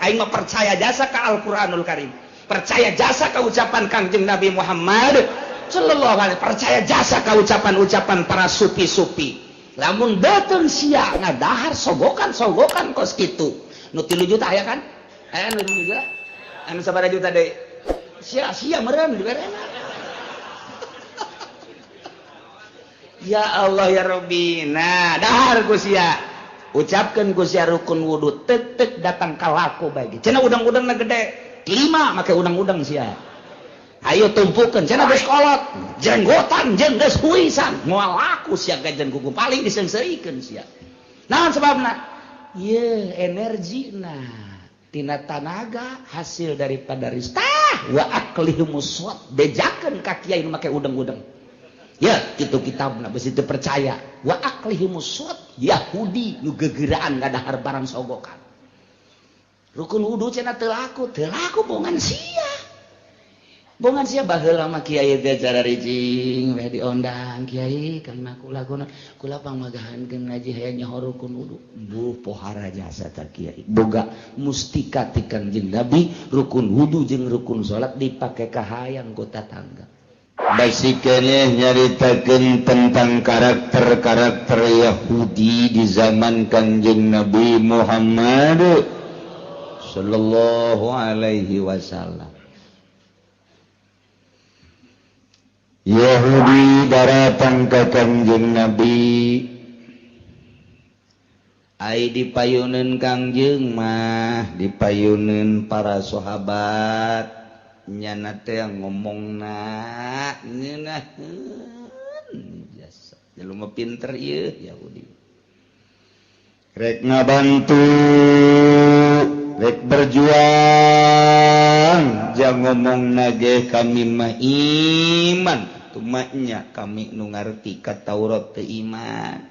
Aing mah percaya jasa ka Al-Qur'anul Karim, percaya jasa ka ucapan Kangjeng Nabi Muhammad sallallahu alaihi, percaya jasa ka ucapan-ucapan para sufi-sufi. Lamun datang sia ngadahar sogokan kos kitu. Nu 3 juta aya kan? Aya nu 3 juta. Anu sabaraha juta deui? Sia meureun diberena. Ya Allah ya Rabbi. Nah, dahar ku sia. Ucapkeun ku sia rukun wudu, tek datang ka laku bae. Cenah udang-udangna gede. 5 make udang-udang sia. Ayo tumpukeun cenah geus kolot, jenggotan jeung geus huisan. Moal laku sia gajen kuku paling disengseuikeun sia. Naon sababna? Ye energina tina tanaga hasil daripada rizqah wa aklihumus suat, bejakeun ka kiai nu make udang-udang. Ya, kitu kitabna beus teu percaya. Wa aklihumus suat, Yahudi nu gegeuraan ngadahar barang sogokan. Rukun wudu cenah teu laku bongan sia. Bongan sia baheula mah kiai teh cara rijing we diondang kiai kana kula pangmagahankeun ngaji hayang nyaho rukun wudu. Pohara jasa ta kiai. Boga mustika ti Kangjeng Nabi rukun wudu jeung rukun salat dipake kahayang ku tatangga. Basikeun nyaritakeun tentang karakter Yahudi di zaman Kangjeng Nabi Muhammad sallallahu alaihi wasallam. Yahudi datang ke Kangjeng Nabi, ai dipayuneun Kangjeng mah dipayuneun para sahabat, nyana teh ngomongna ngeunaheun jasa jelema pinter ieu Yahudi, rek ngabantu rek berjuang jang ngomongna ge kami mah iman tumanya kami nu ngarti ka Taurat teu iman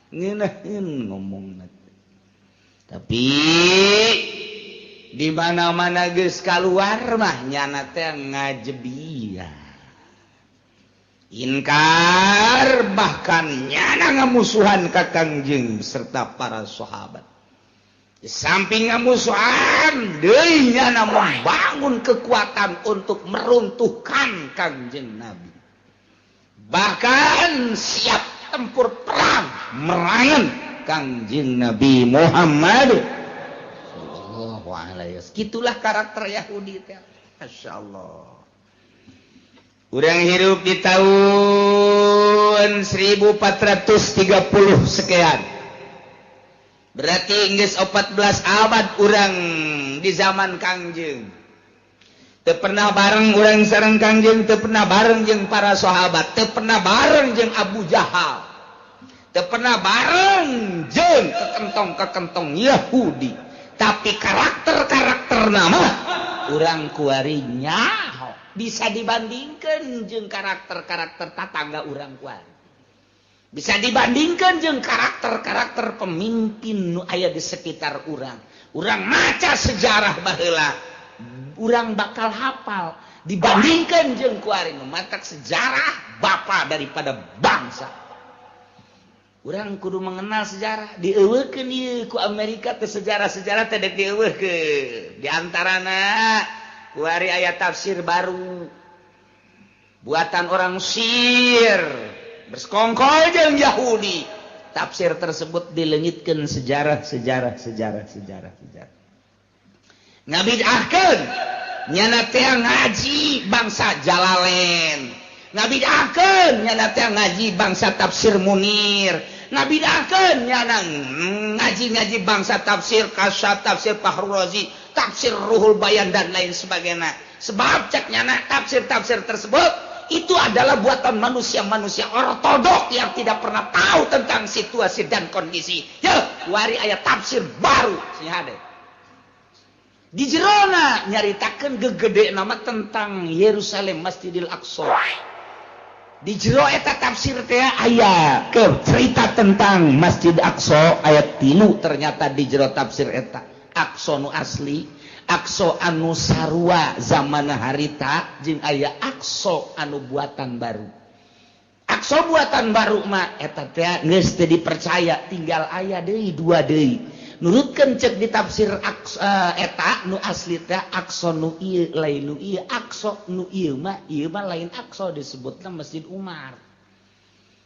ngeunaheun ngomongna. Tapi di mana-mana geus kaluar mah nyana teh ngajebiah inkar bahkan nyana ngamusuhan ka Kangjeng serta para sahabat. Di samping ngamusuhan deui nyana membangun kekuatan untuk meruntuhkan Kangjeng Nabi. Bahkan siap tempur perang merangan Kangjeng Nabi Muhammad sallallahu alaihi wasallam. Gitulah karakter Yahudi teh. Masyaallah. Urang hirup di tahun 1430 sekian. Berarti geus 14 abad urang di zaman Kangjeng. Teu pernah bareng urang sareng Kangjeng, teu pernah bareng jeung para sahabat, teu pernah bareng jeung Abu Jahal. Teu pernah bareng jeung kekentong-kekentong Yahudi. Tapi karakter nama urang kuari nyaho bisa dibandingkan jeung karakter-karakter tatangga urang kuari. Bisa dibandingkan jeung karakter-karakter pemimpin nu aya di sekitar urang. Urang maca sejarah baheula, urang bakal hafal dibandingkan jeung kuari nu matak sejarah bapa daripada bangsa. Urang kudu mengenal sejarah, dieuweukeun ieu ku Amerika teh sejarah-sejarah teh dek dieuweukeun. Di antarana kuari aya tafsir baru buatan orang Mesir bersekongkol jeung Yahudi. Tafsir tersebut dileungitkeun sejarah. Ngabidahkeun nyana teh ngaji bangsa Jalalain. Ngabidahkeun nyana teh ngaji bangsa tafsir Munir. Ngabidahkeun nyana ngaji bangsa tafsir Kasyaf, tafsir Fahrul Razi, tafsir Ruhul Bayan dan lain sebagainya. Sebab cek nyana tafsir-tafsir tersebut itu adalah buatan manusia-manusia ortodok yang tidak pernah tahu tentang situasi dan kondisi. Ya, wari aya tafsir baru si hade. Di jerona nyaritakeun gegede nama tentang Yerusalem Masjidil Aqsa. Di jero eta tafsir teh aya ke cerita tentang Masjid Aqsa ayat 3 ternyata di jero tafsir eta. Aqsa nu asli, Aqsa anu sarua zaman harita jeung aya Aqsa anu buatan baru. Aqsa buatan baru mah eta teh geus teu dipercaya, tinggal aya deui 2 deui. nurutkeun cek di tafsir eta nu asli teh aqsa nu ieu lain nu ieu aqsa nu ieu mah lain aqsa disebutna Masjid Umar.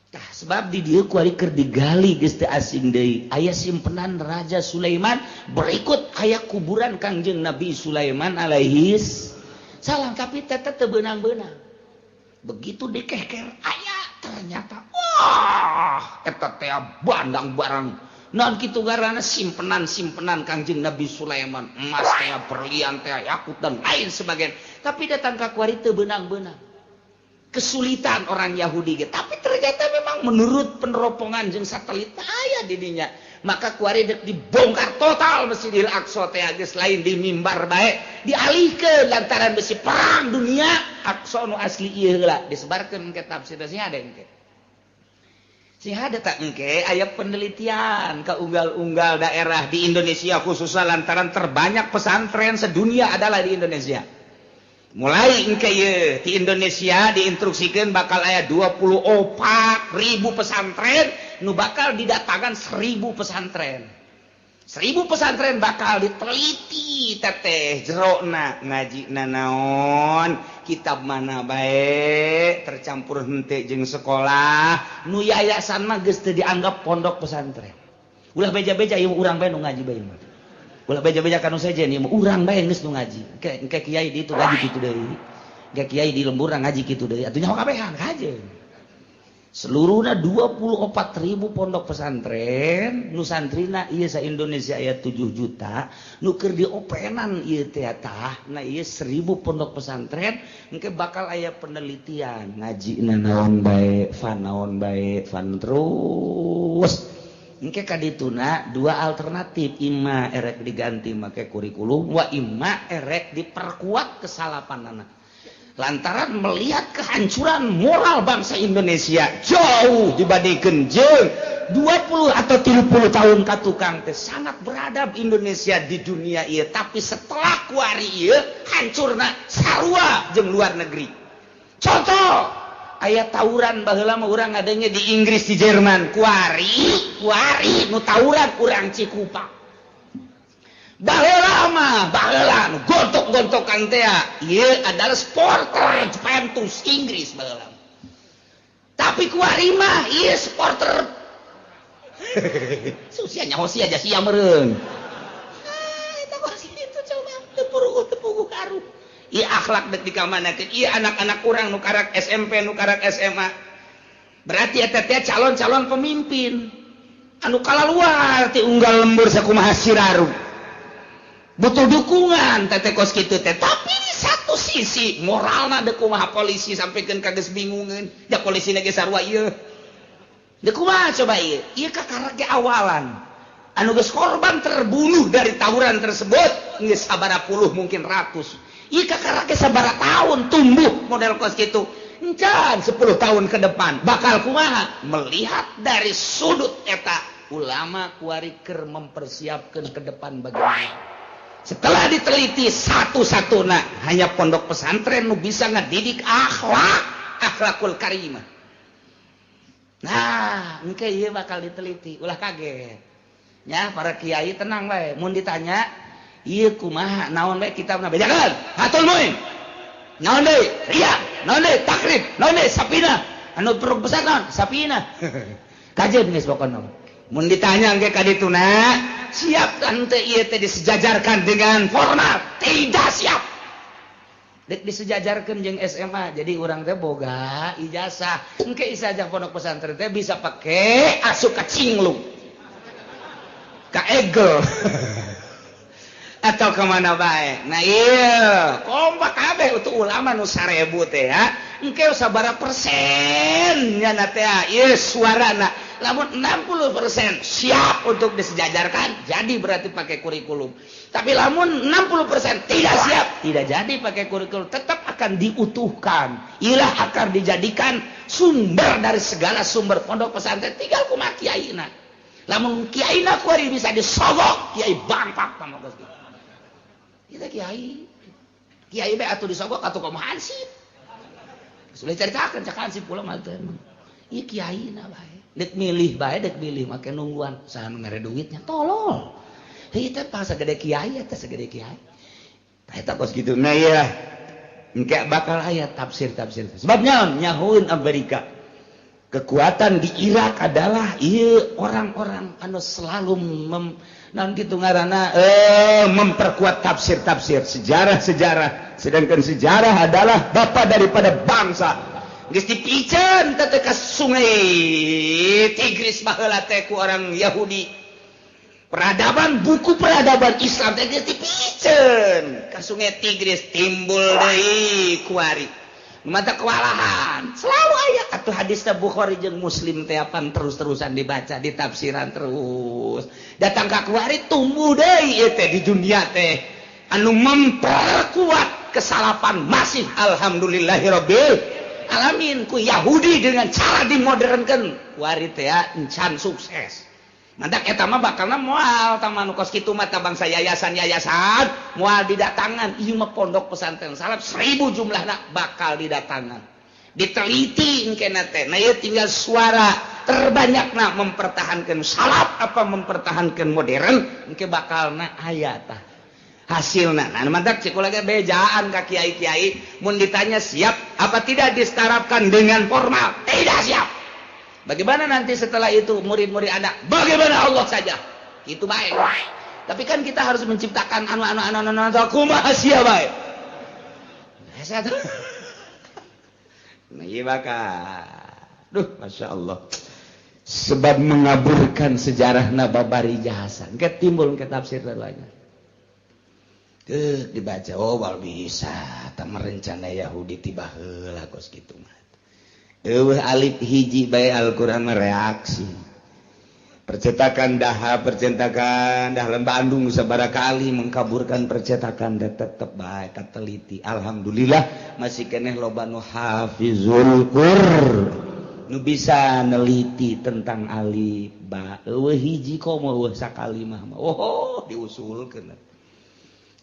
Tah sebab di dieu kuari keur digali geus teu asing deui aya simpenan Raja Sulaiman berikut aya kuburan Kangjeng Nabi Sulaiman alaihis salam tapi teh teu beunang-beunang. Begitu dikeker aya ternyata wah eta teh bandang barang naon kitu ngaranna simpenan Kangjeng Nabi Sulaiman emas teh berlian teh yakut dan lain sebagainya tapi datang ka kuari teu beunang-beunang. Kesulitan orang Yahudi gitu. Tapi ternyata memang menurut peneropongan jeung satelit aya di dinya. Maka kuari dek dibongkar total Masjidil Aqsa teh geus lain di mimbar bae dialihkeun lantaran besi perang dunia Aqsa nu asli ieu heula disebarkeun ke tafsir sing ada engke. Sing ada tak engke aya penelitian ka unggal-unggal daerah di Indonesia khususnya lantaran terbanyak pesantren sedunia adalah di Indonesia. Mulai engke ye di Indonesia diinstruksikan bakal aya 24.000 pesantren nu bakal didatangan 1.000 pesantren. 1.000 pesantren bakal diteliti teteh jerona ngaji naon kitab mana bae tercampur henteu jeung sekolah nu yayasan mah geus teu dianggap pondok pesantren. Ulah beja-beja ieu urang bae nu ngaji bae mah. Ulah beja-beja kanu saja nih urang bae geus nu ngaji. Engke kiai di itu ngaji kitu deui. Engke kiai di lembur ngaji kitu deui. Atuh nyaho kabehan kajeun. Seluruhna 24.000 pondok pesantren nu santrina ieu sa Indonesia aya 7 juta nu keur diopenan ieu teh tah. Nah ieu 1.000 pondok pesantren engke bakal aya penelitian ngaji naon bae, naon bae, terus engke kadituna dua alternatif imma erek diganti make kurikulum wa imma erek diperkuat kesalapanana lantaran melihat kehancuran moral bangsa Indonesia jauh dibandingkan jeung 20 atau 30 tahun ka tukang teh sangat beradab Indonesia di dunia ieu tapi setelah kuari ieu hancurna sarua jeung luar negeri. Contoh aya tawuran baheula mah urang ngadenge di Inggris di Jerman kuari nu tawuran urang Cikupa baheula nu gontok-gontokan teh ieu adalah supporter Juventus Inggris baheula tapi kuari mah ieu supporter susia nyaho sia aja sia meureun eta kos kitu coba teu karu ieu akhlak dek di kamanakeun ieu anak-anak urang nu karak SMP nu karak SMA berarti eta teh calon-calon pemimpin anu kalaluar ti unggal lembur sakumaha siraru butuh dukungan teteh kos kitu teh tapi di satu sisi moralna dek kumaha polisi sampikeun ka geus bingungeun da polisina ge sarua ieu dek kumaha coba ieu kakarak ge awalan anu geus korban terbunuh dari tawuran tersebut geus sabaraha puluh mungkin ratus ieu kakarake sabaraha tahun tumbuh model kos kitu encan 10 tahun ke depan bakal kumaha melihat dari sudut eta ulama kuari keur mempersiapkan ke depan bagaimana setelah diteliti satu-satuna hanya pondok pesantren nu bisa ngedidik akhlakul karimah. Nah engke ieu bakal diteliti ulah kaget nya para kiai tenang bae mun ditanya ieu kumaha naon bae kitabna bejakeun hatul muin naon deui riya naon deui takrib naon deui sapina anu perlu besar naon sapina kajeun geus pokona mun ditanya engke ka dituna siap kan teh ieu teh disejajarkan dengan formal tidak siap dek disejajarkan jeung SMA jadi urang teh boga ijazah engke ijazah pondok pesantren teh bisa pake asup ka cinglung ka egel atau kemana baik. Nah iya kompak kabeh untuk ulama nu 1000 teh ya engke sabaraha persen nya teh ieu suarana lamun 60% siap untuk disejajarkan jadi berarti pakai kurikulum tapi lamun 60% tidak siap tidak jadi pakai kurikulum tetap akan diutuhkan ilah akan dijadikan sumber dari segala sumber pondok pesantren tinggal kumaha kiaina lamun kiaina kuari bisa disogok kiai bangpak sama geus kita kiai be atuh disogok atuh kumaha hansip sudah caritakeun cak hansip kula mah teh ieu kiaina bae dek milih make nungguan saha nu mere duitnya tolol Itu pas segede kiai eta segede kiai. Eta kos kitu. Nah iya. Engke bakal aya tafsir-tafsir. Sebabnya nyahueun Amerika. Kekuatan di Irak adalah iya orang-orang anu selalu memperkuat tafsir-tafsir sejarah-sejarah. Sedangkan sejarah adalah bapa daripada bangsa. Geus dipiceun teh ka sungai Tigris baheula teh ku orang Yahudi. Buku peradaban Islam teh geus dipiceun ka sungai Tigris timbul deui kuari. Mata kewalahan selalu aya atuh hadisna Bukhari jeung Muslim teh apan terus-terusan dibaca ditafsiran terus datang ka kuari tumbuh deui ieu teh di dunia teh anu memperkuat kesalapan masih alhamdulillahirabbil alamin ku Yahudi dengan cara dimodernkeun kuari teh encan sukses. Mantak eta mah bakalna moal tamanu kos kitu mah bangsa yayasan-yayasan moal didatangan ieu mah pondok pesantren salaf 1000 jumlahna bakal didatangan. Diteliti engkena teh. Nah ieu tinggal suara terbanyakna mempertahankan salaf apa mempertahankan modern engke bakalna aya tah. Hasilna. Nah mantak cik ulah bejaan ka kiai-kiai mun ditanya siap apa tidak disetarakan dengan formal? Tidak siap. Bagaimana nanti setelah itu murid-murid Anda? Bagaimana Allah saja? Itu baik. Tapi kan kita harus menciptakan anu kumaha sia bae. Nah, iya bakal. Duh, Masya Allah. Sebab mengaburkan sejarah nababari jahasan. Ketimbul ke tafsir lainnya. Dibaca, oh wal bisa. Tak merencana Yahudi tiba heula kos gitu mah. Alif hiji bae Al-Quran reaksi percetakan dah Bandung sabaraha kali mengkaburkan percetakan dah tetep bae kateliti alhamdulillah masih keneh loba nu hafizul Qur'an nu bisa neliti tentang alif ba hiji komo sakalimah oh diusulkeun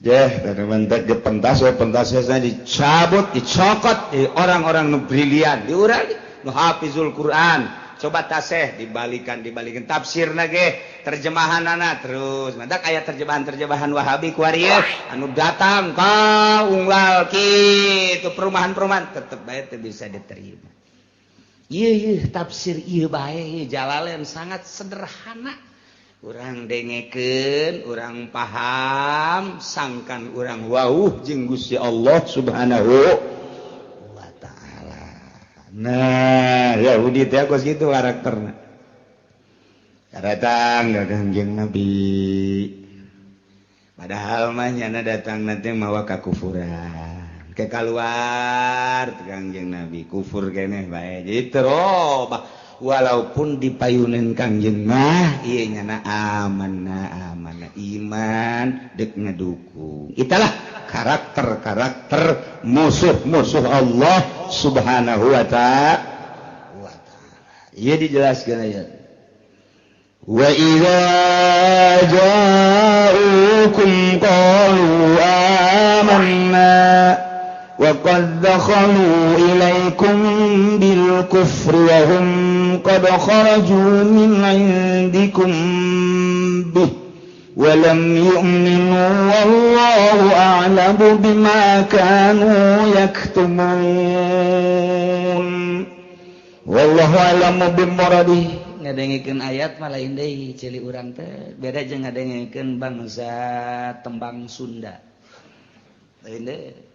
dari mentek ke pentasnya dicabut, dicokot orang-orang nu brilian, diurang nu hafizul Quran. Coba taseh dibalikan tafsir nage terjemahanana terus. Mentak aya terjemahan Wahabi kuari anu datang ka unggal kitu perumahan-perumahan tetep bae teu bisa diterima. Ieu tafsir ieu bae Jalalain sangat sederhana. Urang dengekeun, urang paham, sangkan urang wauh jeung Gusti Allah Subhanahu wa taala. Nah, Yahudi teh kos kitu karakterna. Datang ka Kangjeng Nabi. Padahal mah nyana datang nanti mawa kakufuran. Ke kaluar Kangjeng Nabi kufur keneh bae. Jadi terobah walaupun dipayunin Kangjeng mah ieu nyana amanna iman dek ngedukung. Itulah karakter musuh-musuh Allah Subhanahu wa ta'ala. Ieu dijelaskeun aya. Wa idza ja'ukum qalu amanna wa qad dakhalu ilaikum bil kufri wa hum qad kharaju min 'indikum bih wa lam yu'minu wallahu a'lamu bima kanu yaktumun wallahu a'lamu bimuradih. Ngadengikeun ayat mah lain deui cili urang teh beda jeung ngadengikeun bangsa tembang Sunda lain deui.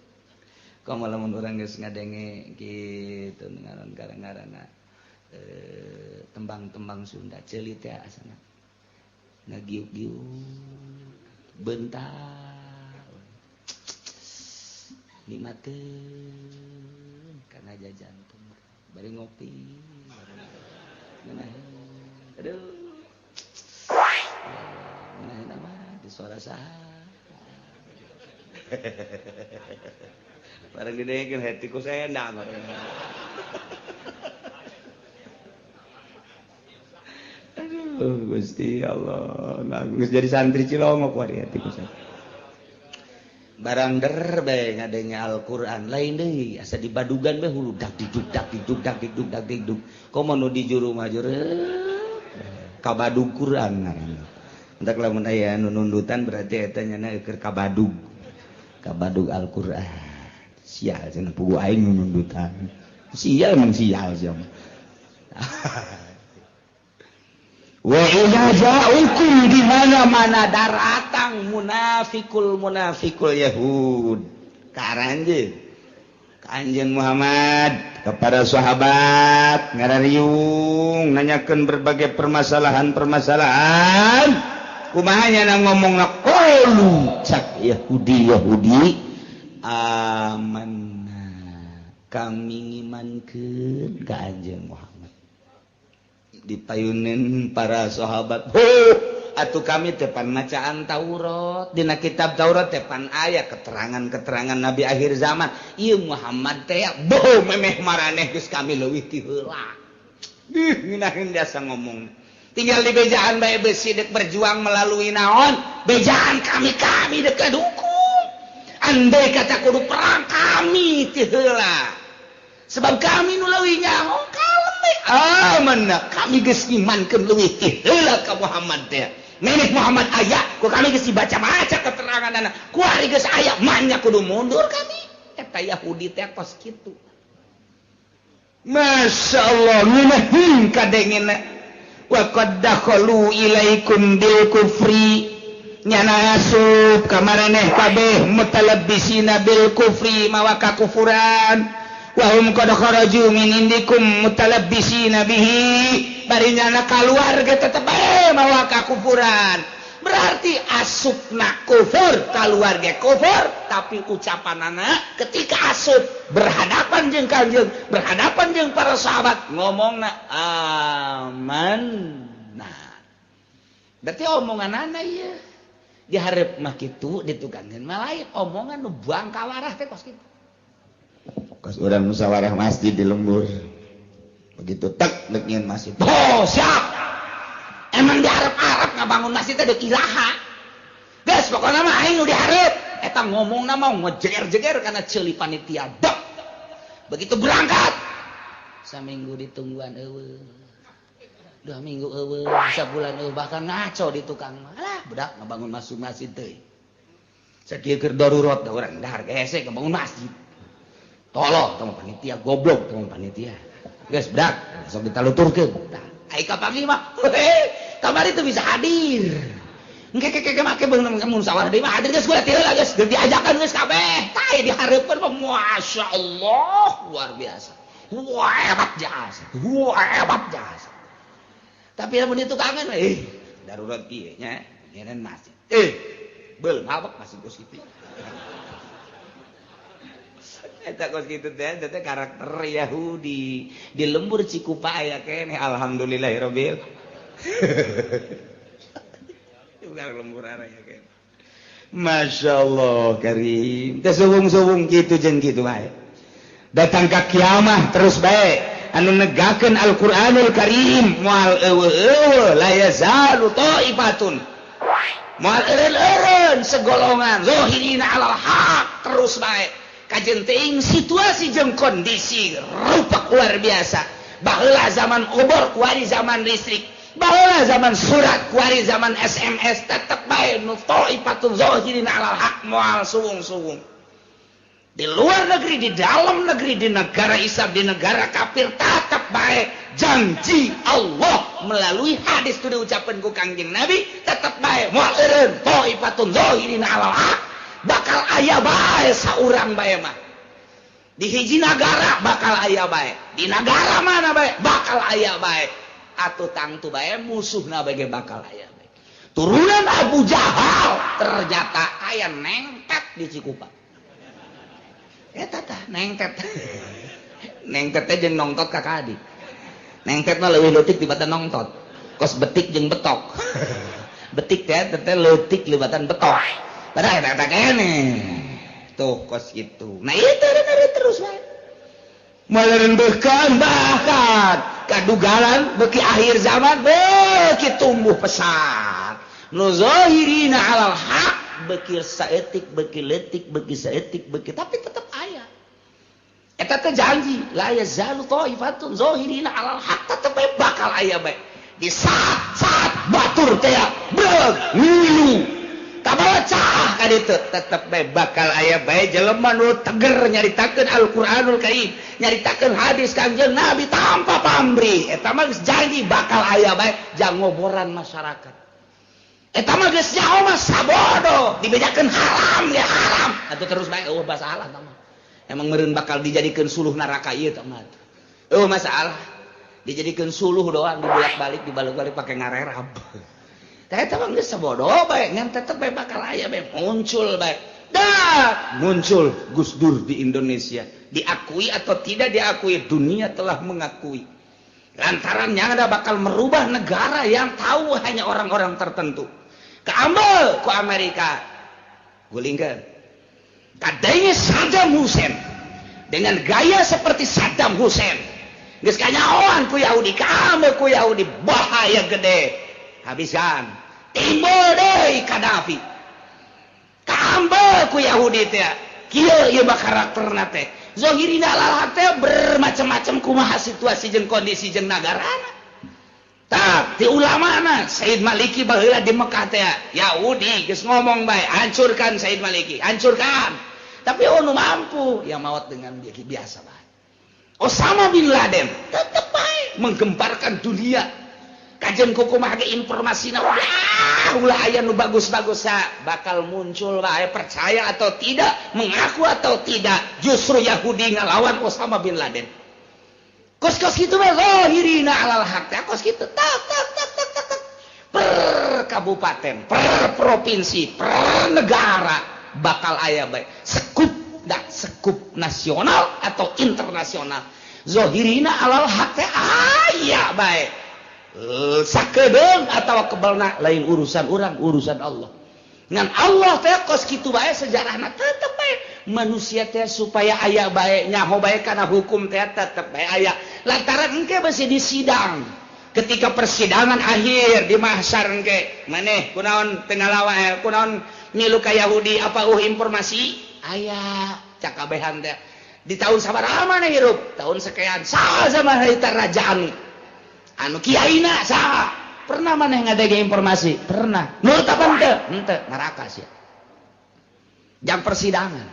Kamu lamun urang geus ngadenge kitu ngaran ngaran-ngaranna tembang-tembang Sunda ceuli teh asana ngagiuk-giuk bentar nikmatkeun kana jajanten bari ngopi aduh nama di suara saha barang didengekeun hati ku sendang aduh Gusti Allah geus jadi santri Cilongok wari hati ku barang der bae ngadenge Al-Qur'an lain deui asa di Badugan bae hulu dak diduk komo nu di juru mah juru ka Badug Qur'an ngaranna entak lamun aya nu nundutan berarti eta nyana keur kabadug Al-Qur'an sial cenah pugu aing nu nundutan sial emang sial sia wa idza ja'ukum di mana-mana daratang munafikul yahud karanjeun Kanjeng Muhammad kepada sahabat ngarariung nanyakeun berbagai permasalahan kumaha nya ngomongna qalu cak Yahudi amanna kami ngimankeun ka Kanjeng Muhammad dipayunin para sahabat atuh kami tepan macaan Taurat dina kitab Taurat tepan aya keterangan Nabi akhir zaman ieu Muhammad teh boh memeh maraneh geus kami leuwih ti heula ngeunaheun biasa ngomong tinggal di bejaan bae besi dek berjuang melalui naon bejaan kami dek dukung andai kata kudu perang kami ti heula sebab kami nu leuwih nyaho amanna kami geus imankeun leuwih ti heula ka Muhammad teh menek Muhammad aya ku kami geus dibaca-baca keteranganna ku ari geus aya manya kudu mundur kami eta Yahudi teh tos kitu masyaallah ngunaheun kadengena wa qad dakhalu ilaikum bil kufri nyana asup ka maraneh kabeh mutalabbisina bil kufri mawa kakufuran wahum qad kharaju min indikum mutalabbisina bihi bari nyana kaluarga tetep bae mawa kakufuran berarti asupna kufur keluarga kufur tapi ucapanana ketika asup berhadapan jeung Kanjeng berhadapan jeung para sahabat ngomongna amanna berarti omonganana ieu dihareup mah kitu ditukankeun mah lain omongan nu buang kawarah teh kos kitu kos urang musyawarah masjid di lembur begitu tek dek nyeun masjid oh siap emang diharap-harap ngabangun masjid teh deuk ilaha geus pokona mah aing nu dihareup eta ngomongna mah ngejeger-jeger kana ceuli panitia dek begitu berangkat saminggu ditungguan eueuh 2 minggu eueuh sabulan eueuh bahkan ngaco di tukang alah budak ngabangun masjid teh sakieu keur darurat da urang dahar hese ngabangun masjid tolong teman panitia goblok teman panitia geus budak sok ditaluturkeun tah ai kapagi mah kamari teu bisa hadir engke make beunang musyawarah deui mah hadir geus kudu tiheula geus diajakan geus kabeh tah dihareupeun mah masyaallah luar biasa hebat jasa tapi lamun itu kangen darurat ieu nya nyeun masjid beul mabok masih geus kitu eta kos kitu teh karakter Yahudi di lembur Cikupa aya keneh alhamdulillahirabbil ugar lembur aya keneh masyaallah karim teh suwung-suwung kitu jeung kitu bae datang ka kiamah terus bae anu negakeun Al-Qur'anul Karim moal eueuh la yazalu taifatun moal eureun segolongan zahirina alal haq terus bae kajen teuing situasi jeung kondisi rupa luar biasa baheula zaman obor kuari zaman listrik baheula zaman surat kuari zaman SMS tetep bae nu taifatun zahirina alal haq moal suwung-suwung di luar negeri di dalam negeri di negara Islam di negara kafir tetep bae janji Allah melalui hadis tu diucapkeun ku Kangjeng Nabi tetep bae moal eureun taifatun zahirina alal haq bakal aya bae saurang bae mah di hiji nagara bakal aya bae di negara mana bae bakal aya bae atuh tangtu bae musuhna bae bakal aya bae turunan Abu Jahal ternyata aya nengtet di Cikupa eta tah nengtet nengtet teh jeung nongtot kakak adik nengtet mah leuwih leutik tibatan nongtot kos betik jeung betok betik teh leutik libatan betok padahal eta kene tuh kos gitu nah itu terus wae meureun bahkan kadugalan beuki akhir zaman beuki tumbuh pesat nu zahirina alal haq beuki saeutik beuki leutik beuki saeutik beuki tapi tetep aya eta teh janji la yazalu taifatun zahirina alal haq tetep bakal aya bae di saat batur teh Henteu ngilu tabacah ka ditu tetep bae bakal aya bae jelema nu teger nyaritakeun Al-Qur'anul Karim, nyaritakeun hadis Kanjeng Nabi tanpa pamrih. Eta mah geus janji bakal aya bae jang ngoboran masyarakat. Eta mah geus nyaho mah sabodo, dibedakeun haram ya haram. Atuh terus bae eueuh masalah eta mah. Emang meureun bakal dijadikeun suluh neraka ieu tah mah. Eueuh masalah. Dijadikeun suluh doang dibolak-balik dibalik-balik pake ngarerab. Tah eta mah geus sabodo bae, ngan tetep bae bakal aya bae muncul bae. Dah muncul Gus Dur di Indonesia. Diakui atau tidak diakui, dunia telah mengakui. Lantarannya ada bakal merubah negara yang tahu hanya orang-orang tertentu. Keambil ke Amerika. Gulingkan. Kadangnya Saddam Hussein. Dengan gaya seperti Saddam Hussein. Geus kanyahoan ku Yahudi, keambil ku Yahudi. Bahaya gede. Habiskan. Timbul deui Qaddafi. Keambil ku Yahudi teh. Kieu ieu mah karakterna teh. Zohirina lalak teh bermacam-macam kumaha situasi jeung kondisi jeung nagarana. Tah, ti ulamana Said Maliki baheula di Mekah teh Yahudi geus ngomong bae, hancurkan Said Maliki, hancurkan. Tapi nu mampu yang maut dengan biasa bae. Osama bin Laden tetep bae menggemparkan dunia. Kajen kukumaha ge informasina ulah aya nu bagus-bagus bakal muncul bae, percaya atau tidak, mengaku atau tidak, justru Yahudi ngalawan Osama bin Laden. Kos-kos kitu bae zahirina alal haq teh kos kitu tak per kabupaten, per provinsi, per negara bakal aya bae sekup nasional atau internasional. Zahirina alal haq teh aya bae. Sakedeung atawa kebalna lain urusan urang, urusan Allah. Ngan Allah teh kos kitu bae sejarahna tetep bae manusia teh supaya aya bae nyaho bae kana hukum teh tetep bae aya. Lantaran engke masih di sidang. Ketika persidangan akhir di mahsyar engke, maneh kunaon teu ngalawan kunaon milu ka Yahudi apa informasi aya cakabehan teh. Di tahun sabaraha maneh hirup? Tahun sekian. Saha zaman harita rajaan anu kiaina saha? Pernah maneh ngadege informasi? Pernah. Nurut apa henteu? Henteu, neraka sia. Jam persidangan.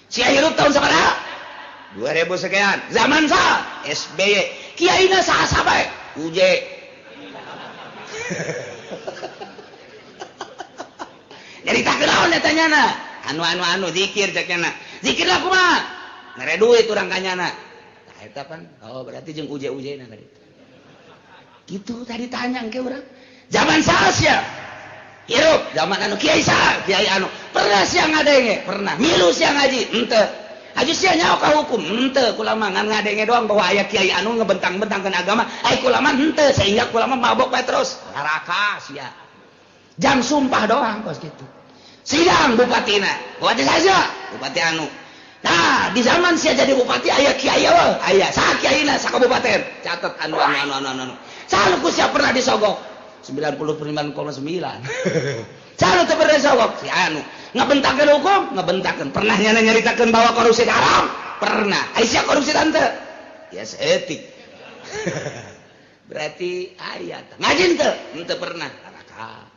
Sia hirup tahun sabaraha? 2000 sekian. Zaman saha? SBY. Kiaina saha bae? UJ. Nyaritakeun naon eta nyana? Anu zikir cek nyana. Zikir lah kumaha? Ngare duit urang kanyana. Tah eta kan. Oh, berarti jeung UJ-UJ-na tadi. Gitu tadi tanya engke urang. Zaman saha sia? Hirup zaman anu kiai saha? Kiai anu. Pernah sia ngadenge? Pernah. Milu sia ngaji? Henteu. Haji sia nyaho ka hukum? Henteu. Kulama ngan ngadenge doang bahwa aya kiai anu ngebentang-bentangkeun agama. Ai kulama henteu sehingga kulama mabok bae terus. Neraka sia. Jam sumpah doang kos gitu. Sidang bupatina. Bupati saja, bupati anu. Nah, di zaman sia jadi bupati aya kiai eueuh, aya. Saha kiaina sakabupaten? Catet anu. Salu ku sia pernah disogok 99,9. Salu teu pernah disogok si anu. Ngabentakeun hukum, ngabentakeun. Pernah nyaritakeun bahwa korupsi haram? Pernah. Ai sia korupsi tante? Ya seetik. Berarti aya tah. Ngaji teu? Henteu pernah. Neraka.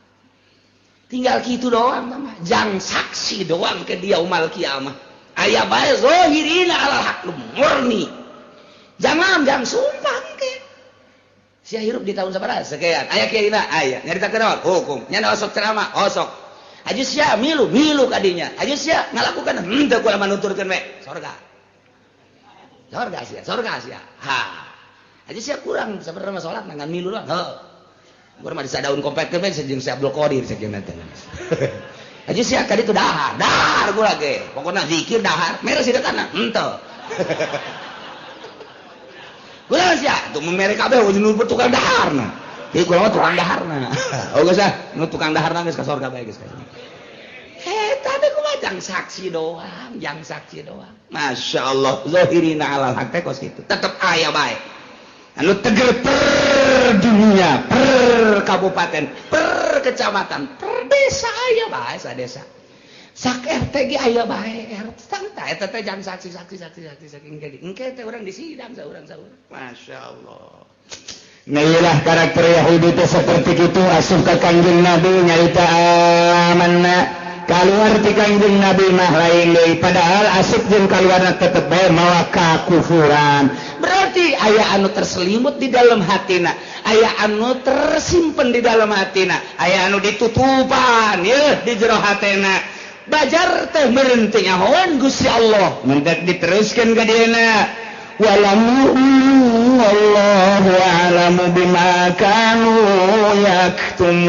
Tinggal kitu doang mah. Jang saksi doang ke dia umal kiamah. Aya bae zahirina alal haq murni. Jangan sumpah engke. Sia hirup di tahun sabaraha? Sekian. Aya kiaina? Aya. Nyaritakeun naon? Hukum. Nya osok ceramah? Osok. Haji sia milu kadinya. Haji sia ngalakukan henteu kula manuturkeun we. Sorga sia. Ha. Haji sia kurang sabarana salat ngan milu doang. Heuh. Gua mah disa daun kompetkeun we jeung si Abdul Qadir sakeuna teh. Haji sia ka ditu dahar gua ge. Pokona zikir dahar, mere si dekana henteu. Gula sia tuh memere kabeh nu tukang daharna. Ieu kula mah tukang daharna. Oh geus nu tukang daharna geus ka sorga bae geus. Eta teh kumaha jang saksi doang. Masyaallah zahirina alal haq teh kos kitu. Tetep aya bae. Anu teger per dunia, per kabupaten, per kecamatan, per desa aya bae sadesa. Sak RT ge aya bae RT eta teh jang saksi engke teh urang disidang saurang. Masyaallah. Nailah karakter Yahudi itu seperti itu asup ke Kangjeng Nabi nyarita amanna keluar ti Kangjeng Nabi mah lain deui padahal asup jeung kaluarna tetep bae mawa kakufuran berarti aya anu terselimut di dalam hatina aya anu tersimpen di dalam hatina aya anu ditutupan ya di jero hatena bajar teh meureun teh nyahoan Gusti Allah mendak diteruskeun ka dieuna wallahu a'lamu bima kanu yaktumun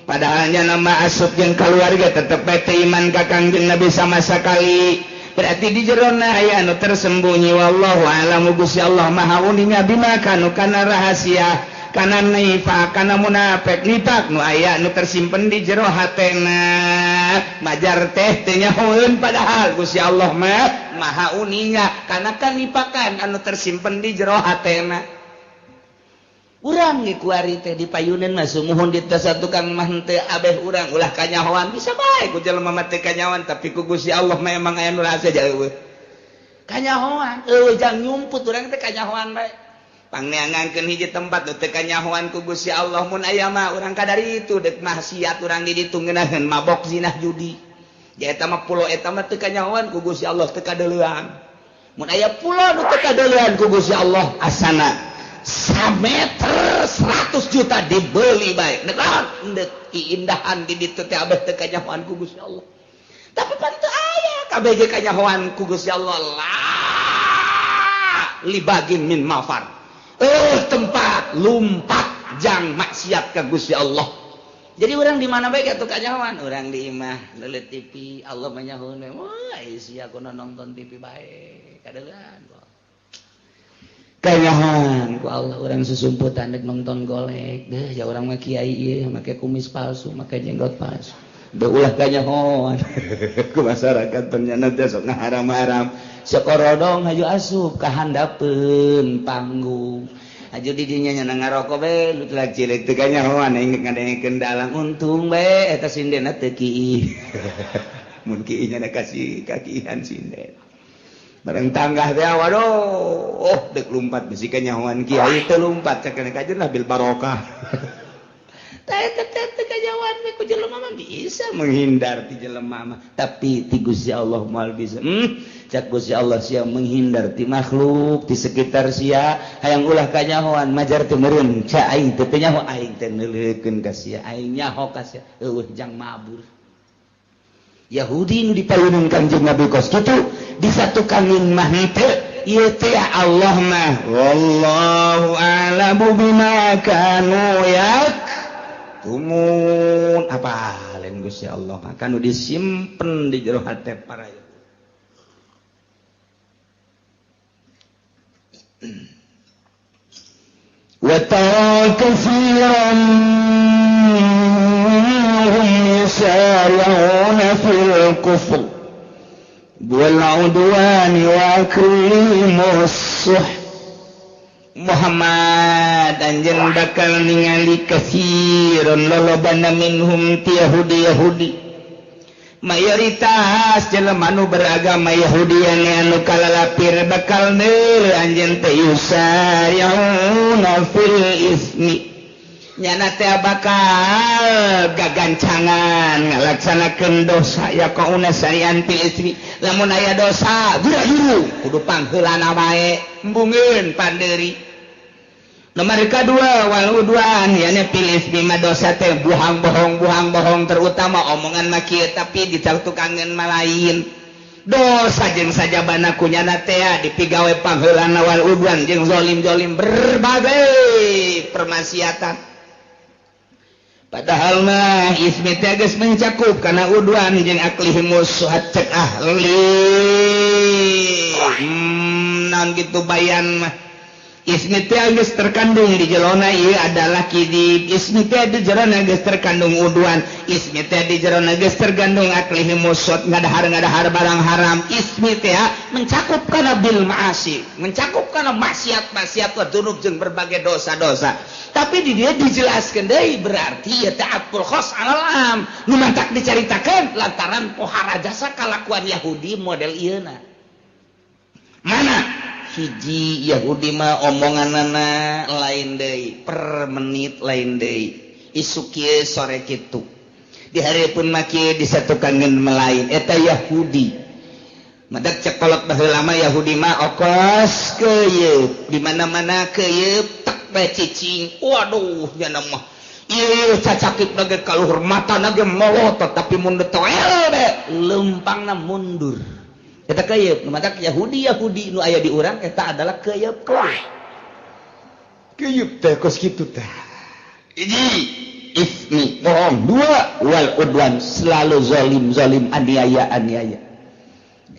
padahalnya nama asup jeung keluarga tetep bae iman ka Kangjeng Nabi sama sekali berarti di jerona aya anu tersembunyi wallahu a'lamu Gusti Allah maha uninga bima kanu kana rahasia kana nifaq kana munafik nifaq nu aya nu tersimpen di jero hatena majar teh teh nyahoeun padahal Gusti Allah mah maha uninga kana kanipakan anu tersimpen di jero hatena urang ge kuari teh dipayuneun mah sumuhun di tas tukang mah teu abeh urang ulah kanyahoan bisa bae ku jelema mah teu kanyahoan tapi ku Gusti Allah mah emang aya nu rahasia eueuh kanyahoan eueuh jang nyumput urang teh kanyahoan bae pangneangankeun hiji tempat teu kanyahoan ku Gusti Allah mun aya mah urang kadari itu dek maksiat urang di ditu ngeunaheun mabok zinah judi ya eta mah pulau eta mah teu kanyahoan ku Gusti Allah teu kadeulean mun aya pulau nu teu kadeulean ku Gusti Allah asana sameter 100 juta dibeli bae dek keindahan di ditu teh abeh teu kanyahoan ku Gusti Allah tapi pan teu aya kabeh ge kanyahoan ku Gusti Allah la libagin min mafar tempat lumpat jang maksiat ke Gusti Allah jadi orang di mana baik atuh kanyahoan orang di imah leuleut TV Allah menyahoeun wah sia aku nonton TV bae kadeuan kanyahoan ku Allah orang susumputan dek nonton golek deh ya orang mah kiai ieu make kumis palsu make jenggot palsu deu ulah kanyahoan ku masyarakat ternyata teh sok ngaharam-haram sakorodong haju asup ka handapeun panggung aju di dinya nya ngarokok bae lu telah cilik teu kanyahoan inget ngadengekeun dalang untung bae eta sindena teu kieu mun kieu nya kasih kakihan sinden bareng tanggah teh waduh deuk lumpat bisi kanyahoan kiai teu lumpat cakena kajeun lah bil barokah teh kanyahoan we ku jelema mah bisa menghindar ti jelema mah tapi ti Gusti Allah moal bisa cak Gusti Allah sia menghindar ti makhluk di sekitar sia hayang ulah kanyahoan majar teu meureun ca aing teu nyaho aing teh neuleukeun ka sia aing nyaho ka sia eueuh jang mabur Yahudi nu dipayuneun Kanjeng Nabi kos kitu disatukanin mah teu ieu teh Allah mah wallahu a'lamu bima kanu yaktumun apa lain Gusti Allah kanu disimpen di jero hate para وَتَرَى كَثِيرًا مِّنْهُمْ يُسَارِعُونَ فِي الْكُفْرِ وَالْعُدْوَانِ وَأَكْلِهِمُ السُّحْتَ Muhammad anjeun bakal ningali katsiron lolobana minhum ti Yahudi mayoritas jelema nu beragama Yahudi anu kalalapir bakal neul anjeun teh yusari'una fil ismi nyana teh bakal gagancangan ngalaksanakeun dosa ya kauna sarian fil ismi lamun aya dosa guru kudu pangheulana bae embungeun pandeuri nomor kedua wal udwan yana pilih bima dosa teh buhang bohong terutama omongan mah kieu tapi dicatukangeun malain dosa jeung sajabana kunyana teh dipigawe pangheulana wal udwan jeung zalim berbagai permaksiatan padahal mah ismi teh geus mencakup kana udwan jeung aklihimus suhat cek ahli naon kitu bayan mah ismi teh geus terkandung di jelona ieu adalah kidib ismi teh di jerona geus terkandung udwan ismi teh di jerona geus terkandung aklihi musot ngadahar barang haram ismi teh mencakup kana bil ma'asi mencakup kana maksiat wa dzunub jeung berbagai dosa-dosa tapi di dia dijelaskeun deui berarti ya ta'atul khos alal am nu mantak dicaritakeun lantaran pohara jasa kalakuan Yahudi model ieuna mana hiji Yahudi mah omonganana lain deui per menit lain deui isu kieu sore kitu di hareupeun mah kieu disatukankeun melain eta Yahudi madak cekolot baheula mah Yahudi mah okos keuyeub di mana-mana keuyeub tak bae cicing waduh nya mah ieu cacakit nage kaluhur mata nage melotot tapi mun toel be lempangna mundur eta keuyeub nu madak Yahudi nu aya di urang eta adalah keuyeub teh kos kitu teh hiji ismi bohong dua wal udwan selalu zalim aniaya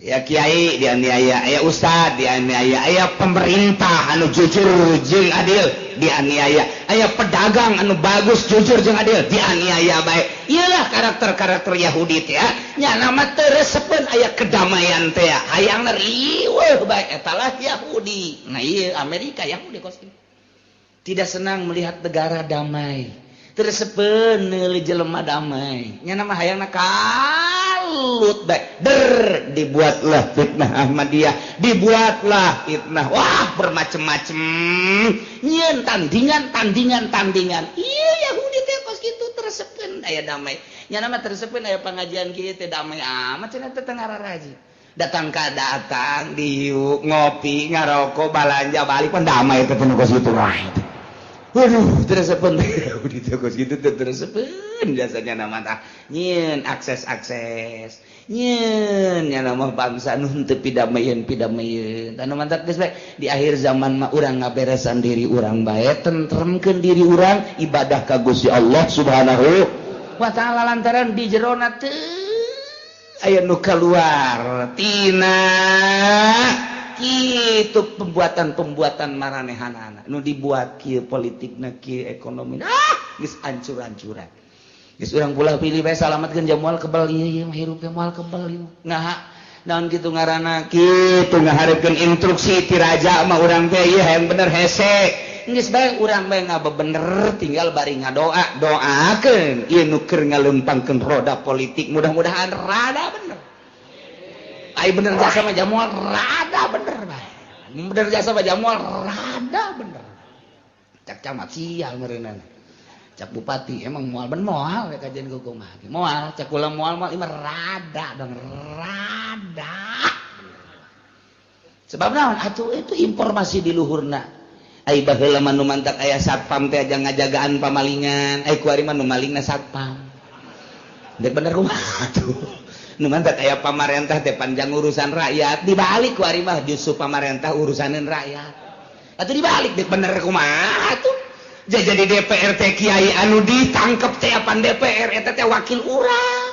ya kiai dianiaya aya ustad dianiaya aya pemerintah anu jujur jeung adil dianiaya aya pedagang anu bagus jujur jeung adil dianiaya bae iyalah karakter Yahudi teh nya nama teu resepeun aya kedamaian teh hayangna riweuh bae eta lah Yahudi nah ieu Amerika Yahudi kos tidak senang melihat negara damai tersepen neuli jelema damai nya nama hayangna kalut bae dibuatlah fitnah Ahmadiyah dibuatlah fitnah wah bermacam-macam nyeun tandingan iya Yahudi teh kos kitu tersepen aya damai nya nama tersepen aya pangajian kieu teh damai amat cenah teh ngararaji datang diuk ngopi ngarokok balanja balik pun damai teh kos kitu mah waduh tersepen Yahudi teh kos kitu teh tersepen jasanya nama tah nyeun akses nyeun nya nama bangsa nu teu pidamieun anu mantap geus bae di akhir zaman mah urang ngaberesan diri urang bae tentremkeun diri urang ibadah ka Gusti Allah Subhanahu wa taala lantaran di jerona teu aya nu kaluar tina kitu pembuatan maranehanana nu dibuat kieu politikna kieu ekonomi geus hancur-hancuran geus urang pula pilih bae salametkeun jamual kebal ieu mah hirup teh moal kebal ieu ngaha naon kitu ngaranna kitu ngahareupeun instruksi ti raja mah urang teh ieu hayang bener hese geus bae urang bae ngabebener tinggal bari ngadoa doakeun ieu nu keur ngalempangkeun roda politik mudah-mudahan rada bener ai bener jasa mah jamual rada bener bae bener jasa mah jamual rada bener cak camat sial meureunana cak bupati emang moal ben moal we kajian kuku mah moal cak ulah moal imah rada dong rada sebab naon atuh itu informasi di luhurna ai baheula mah nu mantak aya satpam teh aja ngajagaan pamalingan ai kuari mah nu malingna satpam dek bener kumaha atuh nu mantak aya pamarentah teh panjang urusan rakyat dibalik kuari mah justru pamarentah urusaneun rakyat atuh dibalik dek bener kumaha atuh jadi DPR teh kiai anu ditangkep teh apan DPR eta teh wakil urang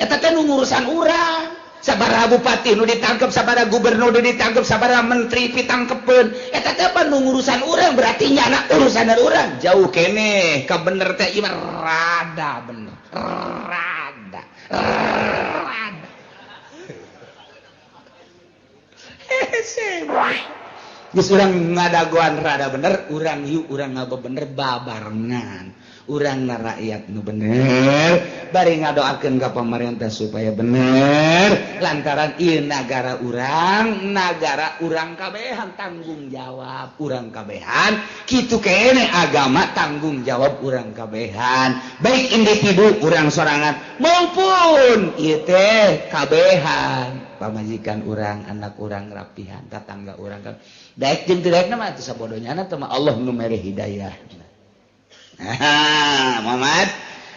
eta teh nu ngurusan urang sabaraha bupati nu ditangkep sabaraha gubernur nu ditangkep sabaraha menteri pitangkepeun eta teh apa nu ngurusan urang berarti nyana urusan urang jauh keneh ka bener teh ieu rada bener rada geus urang ngadagoan rada bener urang yuk urang ngabebener babarengan urangna rakyat nu bener bari ngadoakeun ka pamarentah supaya bener lantaran ieu nagara urang kabehan tanggung jawab urang kabehan kitu keneh agama tanggung jawab urang kabehan baik individu urang sorangan maupun ieu teh kabehan pamajikan urang anak urang rapihan tetangga urang daek jeung teu daekna mah teu sabodonyana teh mah Allah nu mere hidayah. Muhammad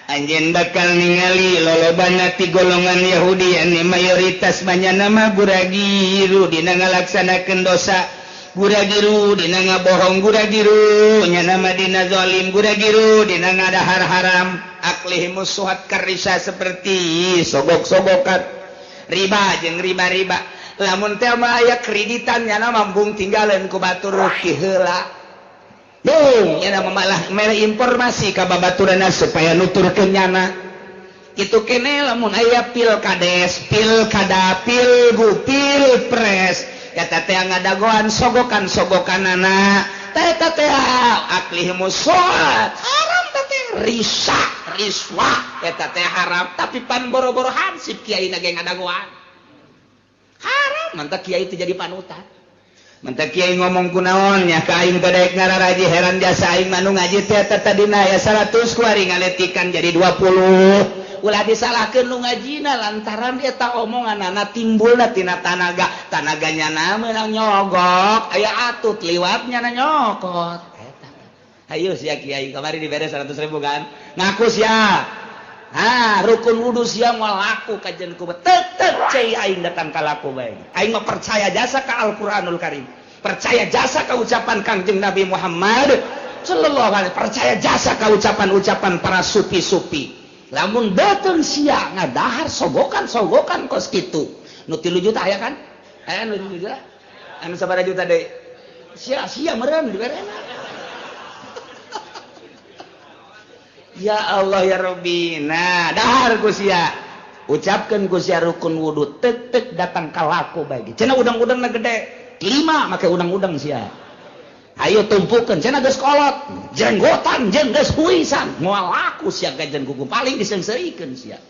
anjeun bakal ningali lolobana ti golongan Yahudi anu mayoritas manyana mah guragiru dina ngalaksanakeun dosa guragiru dina ngabohong guragiru nyana mah dina zalim guragiru dina ngadahar haram aklihimus suhat karisa seperti sogok-sogokan riba jeung riba-riba lamun teh mah aya kreditan nyana mambung tinggaleun ku batur ki heula dong nyana malah mere informasi ka babaturanna supaya nuturkeun nyana kitu keneh lamun aya pilkades pilkada pilpres eta teh ngadagoan sogokan-sogokanana eta teh aklihimus suat haram teh riswa eta teh haram tapi pan boro-boro hansip kiai na ge ngadagoan haram mantap kiai itu jadi panutan mentek kiai ngomong kunaonnya ka aing teh daek ngararaji heran jasa aing manu ngaji teh tadina aya 100 kuari ngaletikan jadi 20 ulah disalahkeun nu ngajina lantaran eta omonganna timbulna tina tanaganya meunang nyogok aya atut liwatnya na nyokot eta ayo sia kiai kamari dibere 100.000 kan ngaku sia rukun wudu sia moal laku kajen ku tetep cai aing datang ka laku bae aing mah percaya jasa ka Al-Qur'anul Karim percaya jasa ka ucapan Kangjeng Nabi Muhammad sallallahu alaihi percaya jasa ka ucapan-ucapan para sufi-sufi lamun betul sia ngadahar sogokan kos kitu nu 3 juta aya kan aya nu 3 juta anu sabaraha juta deui sia meureun diberena ya Allah ya Rabbi nah dahar ku sia ucapkeun ku sia rukun wudu tek datang ka laku bae cenah udang-udangna gede 5 make udang-udang sia ayo tumpukeun cenah geus kolot jenggotan jeung geus huisan moal laku sia gajen kuku paling disengseuikeun sia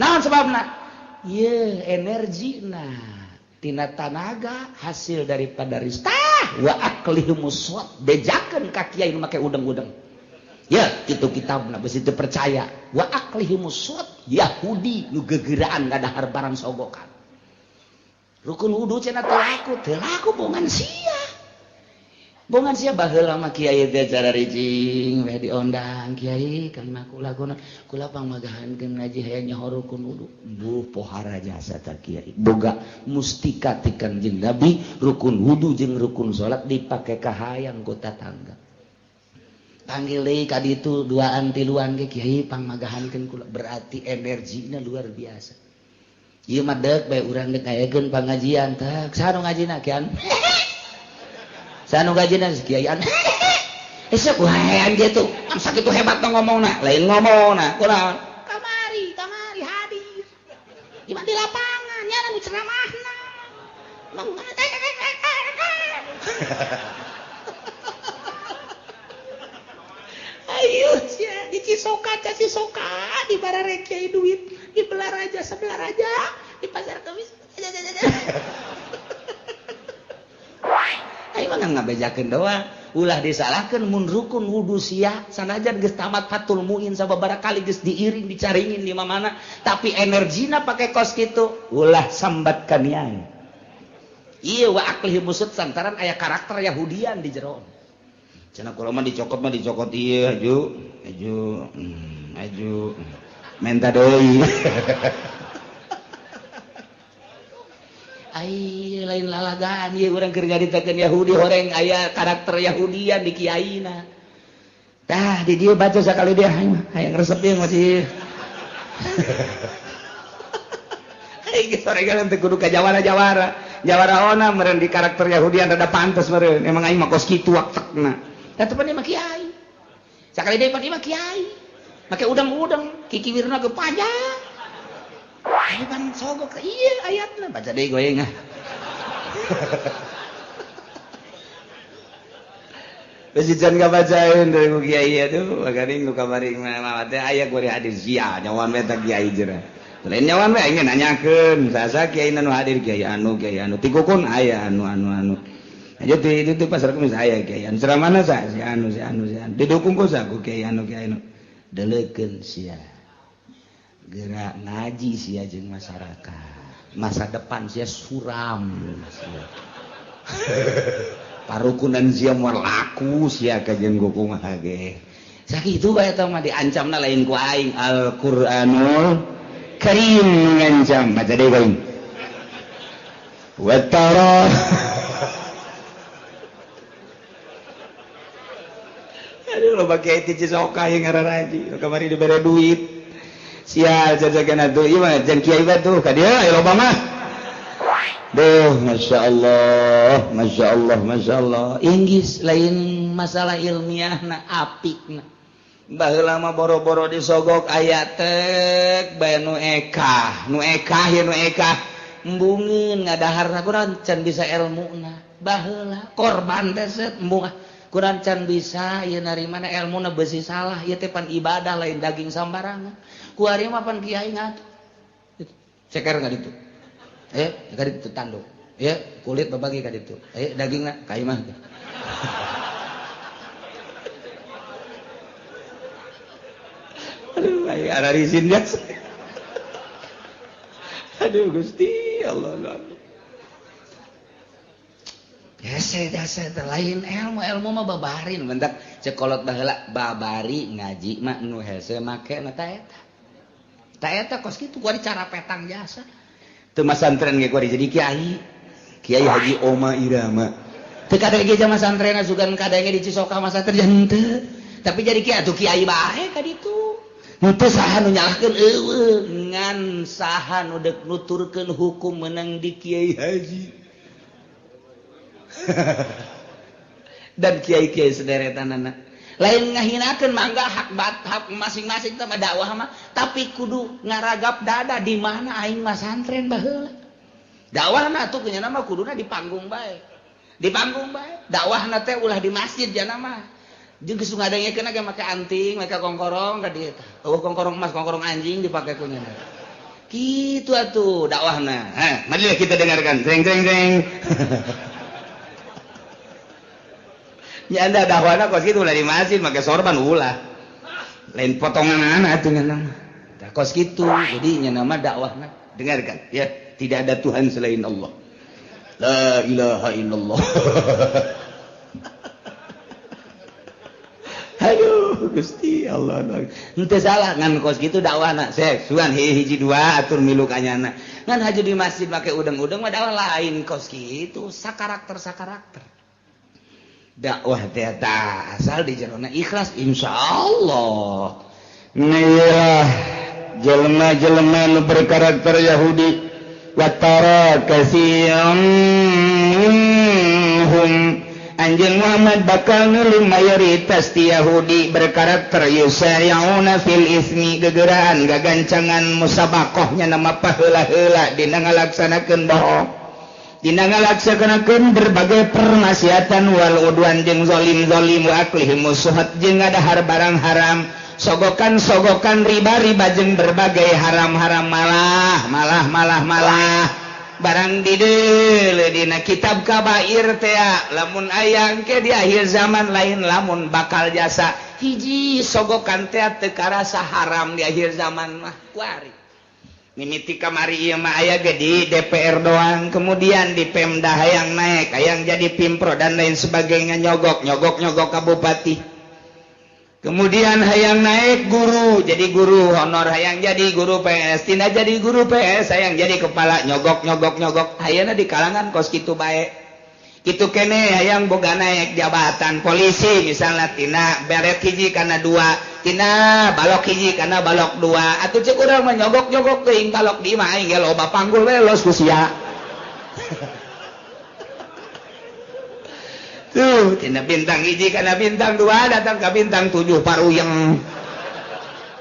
naon sababna ieu energina tina tanaga hasil daripada ristah wa aklihumus shot bejakeun ka kiai nu make udang-udang ya itu kitabna geus teu percaya wa aklihimus shot Yahudi nu gegeuraan ngadahar barang sogokan rukun wudu cenah teu laku bongan sia baheula mah kiai teh cara ricing we diondang kiai kan mah kula pangmagahankeun ngaji hayang nyaho rukun wudu buh pohara jasa ta kiai boga mustika ti Kangjeng Nabi rukun wudu jeung rukun salat dipake kahayang ku tatangga panggil deui ka ditu duaan tiluan ge kiai pangmagahankeun kula berarti energina luar biasa ieu mah deuk bae urang deuk ngayakeun pangajian teh saha nu ngajina kian saha nu ngajina kiaian esuk waean gitu kan sakitu hebat ngomongna lain ngomongna kunaon kamari hadir di mana di lapangan nya nu ceramahna ayo sia di Cisoka di barare kiai duit di sebelah raja di pasar kemis ayo mah ngabejakeun doang ulah disalahkeun mun rukun wudu sia sanajan geus tamat fatul muin sababaraha kali geus diiring dicaringin di mana tapi energina pake kos kitu ulah sambat ka niang ieu wa aklihi musud santaran aya karakter Yahudian di jero cenah kula mah dicokot ieu aju menta deui ai lain lalagaan ieu urang keur nyaritakeun Yahudi horeng aya karakter Yahudian di kiaina tah di dieu baca sakali dia hayang resep ieu masih ai geus horengan teh kudu ka jawara ona meureun di karakter Yahudian rada pantes meureun emang aing mah kos kitu waktekna tah teu mah kiai sakali deui padi mah kiai make udang-udang kikiwirna ge pajak ayo kan sogok ieu ayatna baca deui goyeng Besican kabacain dari ku kiai atuh bagaring nu kamari mah teh aya ku hadis sia nyawan we teh kiai jeurah lain nyawan we aing nanyakeun saha kiai nu hadir kiai anu tikukun aya anu aja itu pasar kemis aya kiai anu ceramahna sa si anu didukung ku sa ku kiai anu deleukeun sia gerak ngaji sia jeung masyarakat masa depan sia suram sia parukunan sia moal laku sia ka jeung kumaha ge sakitu bae eta mah diancamna lain ku aing Al-Qur'anul Karim ngancam baca deui bae wa tara aduh lo pakai ti Cisoka yang ngararaji kamari dibere duit sial jajagan atuh ieu mah jan kiai batuh ka dieu aya loba mah duh masya Allah inggis lain masalah ilmiahna apikna baheula mah boro-boro disogok aya tek bae nu ekah embungeun ngadahar kurang can bisa ilmuna baheula korban teh set embung kurang can bisa ieu narimana ilmuna beusi salah ieu teh pan ibadah lain daging sambarangan ku ari mah pan kiai ngatuh ceker ka ditu ka ditu tanduk ya kulit babagi ka ditu aya dagingna ka imah aduh aya ararisin biasa aduh Gusti Allah biasa lain ilmu mah babarin mentak cekolot baheula babari ngaji mah nu hese make na ta eta kos kitu kuari cara petang jasa teu masantren ge kuari jadi kiai Haji Oma Irama teu kadenge jama santren sugan kadenge di Cisoka masa teh henteu tapi jadi kiai atuh kiai bae ka ditu henteu saha nu nyalahkeun eueuh ngan saha nu deuk nuturkeun hukum meunang di kiai haji dan kiai-kiai sederetanana lain ngahinakeun mangga hak masing-masing teh dakwah mah tapi kudu ngaragap dada di mana aing mah santren baheula dakwahna atuh nya mah kuduna di panggung bae dakwahna teh ulah di masjid jana mah jeung geus ngadengekeun ge make anting make kongkorong ka dieu tah kongkorong emas kongkorong anjing dipake ku nya kitu atuh dakwahna mari kita dengarkan jeng ya anda dakwahna kos kitu ulah di masjid make sorban ulah lain potongan atuh nya nama kos kitu jadi nya nama dakwahna dengarkan ya tidak ada Tuhan selain Allah la ilaha illallah aduh Gusti Allah henteu salah ngan kos kitu dakwahna sek sugan hiji dua atur milu kanyana ngan haji di masjid make udeng-udeng mah dakwah lain kos kitu sakarakter dakwah teh asal di jerona ikhlas insyaallah nah jelema-jelema nu berkarakter Yahudi watara kasiyan minhum anjeun Muhammad bakal ngeulung mayoritas ti Yahudi berkarakter yusayuna fil ismi gegeuraan gagancangan musabakohnya nama paheula-heula dina ngalaksanakeun bohong dina ngalaksanakeun berbagai permaksiatan wal udwan jeung zalim wa aklihim musuhat jeung ngadahar barang haram sogokan riba jeung berbagai haram-haram malah barang dideul dina kitab kabair teh lamun aya engke di akhir zaman lain lamun bakal jasa hiji sogokan teh teu karasa haram di akhir zaman mah kuari mimiti kamari ieu mah aya ge di DPR doang kemudian di Pemda hayang naik hayang jadi Pimpro dan lain sebagainya nyogok ka bupati kemudian hayang naik guru jadi guru honor hayang jadi guru PS tina jadi guru PS hayang jadi kepala nyogok hayana di kalangan kos kitu bae kitu kene hayang boga naik jabatan polisi misalnya tina beret hiji kana dua tina balok hiji kana balok dua atuh ceuk urang mah nyogok teuing balok di mah aing ge loba panggul we los ku sia tuh tina bintang hiji kana bintang dua datang ka bintang 7 paruyeng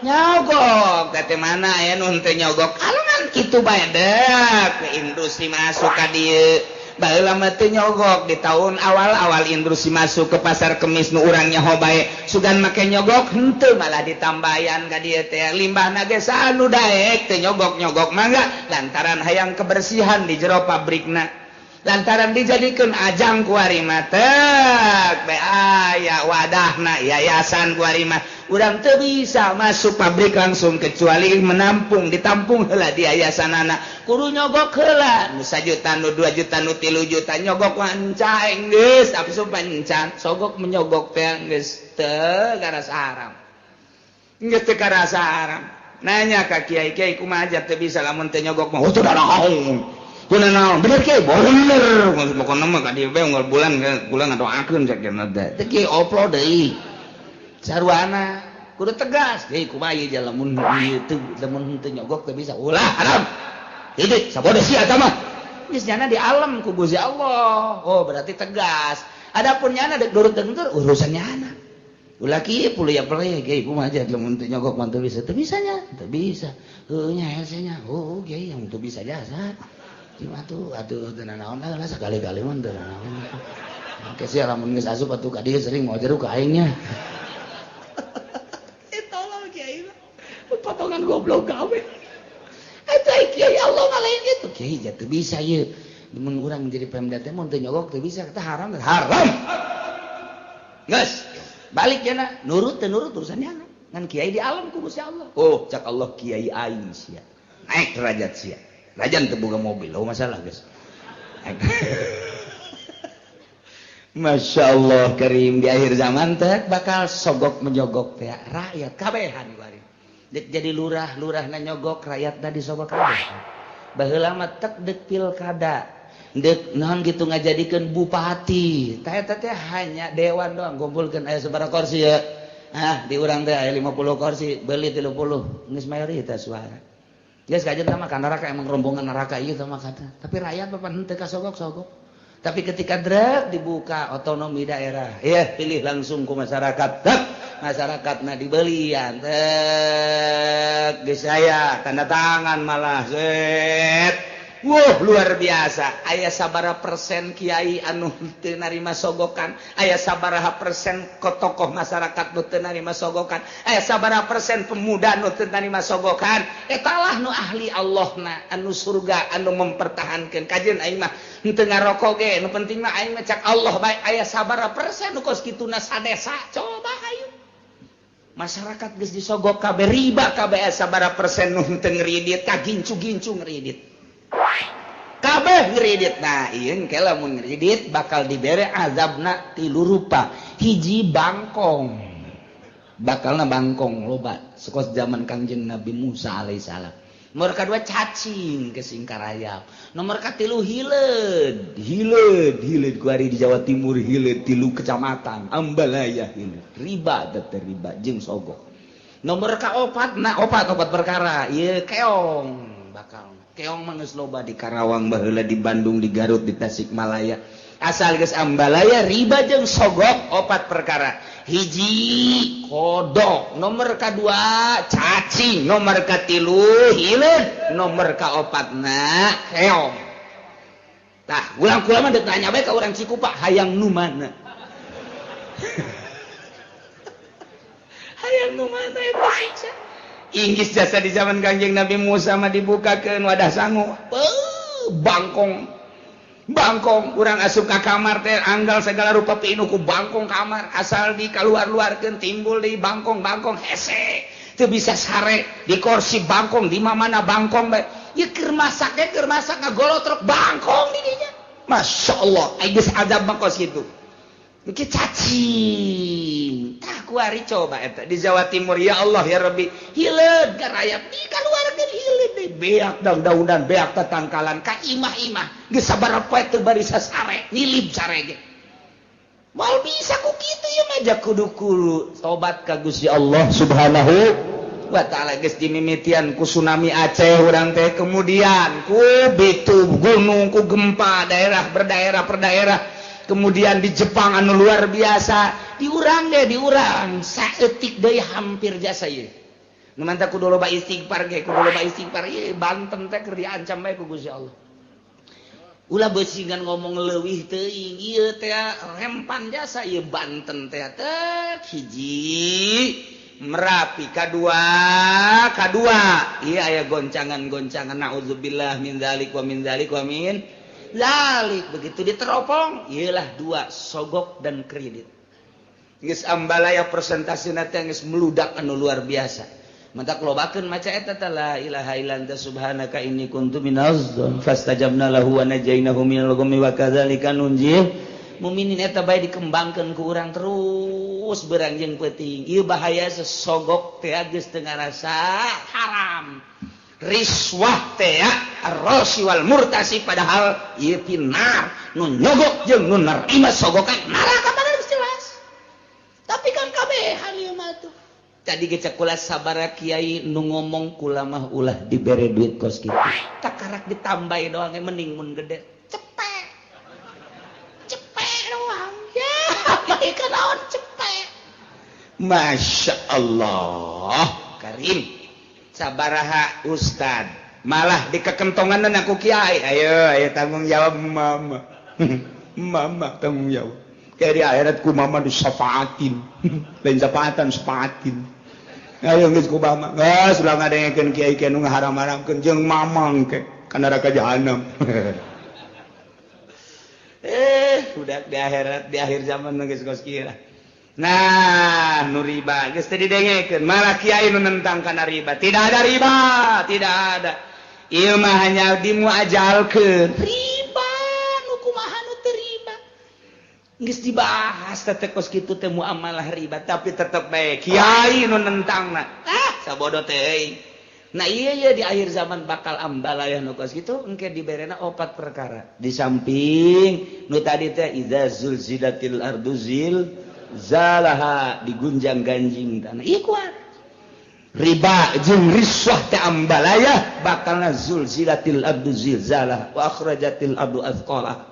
nyogok teh mana aya nu teu nyogok alangan kitu bae deuk ke industri masuk ka dieu baheula mah teu nyogok di tahun awal industri masuk ke pasar kemis nu urang nyaho bae sugan make nyogok henteu malah ditambayan ka dieu teh limbahna ge sanu daek teu nyogok mangga lantaran hayang kebersihan di jero pabrikna lantaran dijadikeun ajang ku ari mah teh aya wadahna yayasan ku ari mah urang teu bisa masuk pabrik langsung kecuali ditampung heula di yayasanana kudu nyogok heula nu 1 juta nu 2 juta nu 3 juta nyogok wancaeng geus apsu pancan sogok menyogok teh geus teu karasa haram geus teu karasa haram nanya ka kiai kumaha aja teu bisa lamun teu nyogok mah teu da naon kunaon bener kiai bener pokona mah ka dieu unggal bulan ngadoakeun sakeuna teh teh kiai oplo deui sarwana kudu tegas kiai kumaha ieu lamun ieu teu lamun teu nyogok teu bisa ulah haram hidup sabode sia eta mah geus nyana di alam ku Gusti Allah oh berarti tegas adapun nyana dek durut-durut urusan nyana ulah kieu puluh ya peleh kiai kumaha aja lamun teu nyogok mah teu bisa nya teu bisa heuh nya hesenya oh kiai yang teu bisa jasa atuh tenan naon lah sekali-kali mah tenan naon kesian lamun geus asup atuh ka dieu sering mau jeruk ka aing nya tolong kiai potongan goblok gawe eta kiai Allah ngalahin kitu kiai teu bisa ieu mun urang jadi Pemda teh mun teu nyogok teu bisa kata haram. Haram. Geus. Balik cenah, nurut teu nurut urusannya anak. Ngan kiai di alam ku Gusti Allah. Oh, cak Allah kiai aing sia. Naik derajat sia. Rajan teu boga mobil, oh masalah geus. Masya Allah Karim di akhir zaman teh bakal sogok menyogok teh rakyat kabehan bari. Jadi lurah na nyogok rakyat na disogok kabeh. Baheula mah tek dek pilkada. Dek naon kitu ngajadikeun bupati. Tah eta teh hanya dewan doang kumpulkeun aya sabaraha kursi ya. Di urang teh aya 50 kursi, beuli 30. Geus mayoritas suara. Geus kajen mah ka neraka emang rombongan neraka ieu teh mah kata. Tapi rakyat bapak henteu kasogok-sogok. Tapi ketika drek dibuka otonomi daerah, ya pilih langsung ke masyarakat, masyarakatna dibelian, geus aya tanda tangan malah, luar biasa. Aya sabaraha persen kiai anu teu narima sogokan, aya sabaraha persen tokoh masyarakat nu teu narima sogokan, aya sabaraha persen pemuda nu teu narima sogokan. Eta lah nu ahli Allahna, anu surga, anu mempertahankeun. Kajeun aing mah henteu ngarokok ge, nu penting mah aing mah cak Allah bae. Aya sabaraha persen nu kos kituna sadesa, coba hayu. Masyarakat geus disogok kabeh, riba kabeh, aya sabaraha persen nu teu ngridit, kagincu-gincu ngridit. Kabeh ngridit. Nah ieu engke lamun ngridit bakal dibere azabna 3 rupa. Hiji bangkong, bakalna bangkong loba sekos zaman Kangjeng Nabi Musa alaihissalam. Nomor kedua cacing ke Singkarayap. Nomor katilu hileud kuari di Jawa Timur, hileud 3 kecamatan Ambalaya hileud. Riba teh riba jeung sogok. Nomor kaopat opat perkara ieu keong bakal. Keong mah geus loba di Karawang baheula, di Bandung, di Garut, di Tasikmalaya. Asal geus Ambalaya riba jeung sogok 4 perkara. Hiji kodok, nomor kedua cacing, nomor katilu hileud, nomor kaopatna keong. Tah, ulang-ulang mah ditanya bae ka urang Cikupa, hayang nu mana? Hayang nu mana eta siksa? Inggis jasa di zaman Kangjeng Nabi Musa mah dibukakeun wadah sangu. Bangkong urang asup ka kamar teh anggal segala rupa pinu ku bangkong kamar, asal di kaluar-luarkeun timbul di bangkong hese teu bisa sare di kursi bangkong di mana bangkong bae. Ieu keur masak ngagolotrok bangkong di dinya. Masyaallah, geus azab mah kos kitu. Iki cacing. Tah kuari coba eta di Jawa Timur, ya Allah ya Rabbi, hileud garayap di kaluarkeun hileud deui, beak daun-daunan, beak tatangkalan, ka imah-imah geus sabaraha poe teu bari sasare, nyilib sare ge. Moal bisa ku kitu ieu mah jak kudu tobat ka Gusti Allah Subhanahu wa taala. Geus dimimitian ku tsunami Aceh urang teh, kemudian ku bitu gunung, ku gempa daerah berdaerah, kemudian di Jepang anu luar biasa, diurang saeutik deui hampir jasa ieu. Nu mantap kudu loba istighfar ge, ieu Banten teh keur diancam bae ku Gusti Allah. Ulah beusingan ngomong leuwih teuing, ieu teh rempan jasa ieu Banten teh hiji Merapi, kadua ieu aya goncangan naudzubillah min dzalik wa min Lalik begitu diteropong, ialah 2 sogok dan kredit. Geus Ambalaya persentasina teh geus meludak anu luar biasa. Mantap lobakeun maca eta teh la ilaha illa anta subhanaka inni kuntu minaz zalimin fastajabna lahu wa najainahu minal ghammi wa kadzalika nunjil mukminin. Eta bae dikembangkeun ku urang terus berangjing peuting. Ieu bahaya sesogok teh geus teu ngarasa haram. Riswah teh ar-rashi wal murtasi, padahal ieu pinar nu nyogok jeung nu narima sogokan neraka bener jelas. Tapi kan kabehan ieu mah tuh. Tadi ge cek kula sabaraha kiai nu ngomong kula mah ulah dibere duit kos kitu. Tak karak ditambahi doang mending mun gede. Cepet doang. Ya, bae naon cepet. Masya Allah, Karim. Sabaraha ustad malah dikekentongan aku kiai, ayo tanggung jawab mama. Mama tanggung jawab kayak di akhirat ku mama disafaatin. Lain safaatin ayo geus ku mama geus ulah ngadengekeun kiai kiai nu ngaharam-haramkeun jeung mamang ke ka neraka jahanam. budak di akhirat di akhir zaman geus kos kieu. Nah, nu riba geus teu didengekeun, malah kiai nu nentang kana riba. Tidak ada riba, tidak ada. Ieu mah hanya dimuajalkeun. Riba nu kumaha nu teu riba. Geus dibahas teh kos kitu teh muamalah riba, tapi tetep bae kiai nu nentangna. Sabodo teh euy. Nah iya di akhir zaman bakal ambalaya nu kos kitu engke diberena 4 perkara. Di samping nu tadi teh idza zulzilatil ardu zalaha digunjang ganjing tanah. Ieu kuat. Riba jeung riswah teh ambalaya bakalna zulzilatil ardu zilzalah wa akhrajatil ardu athqalah.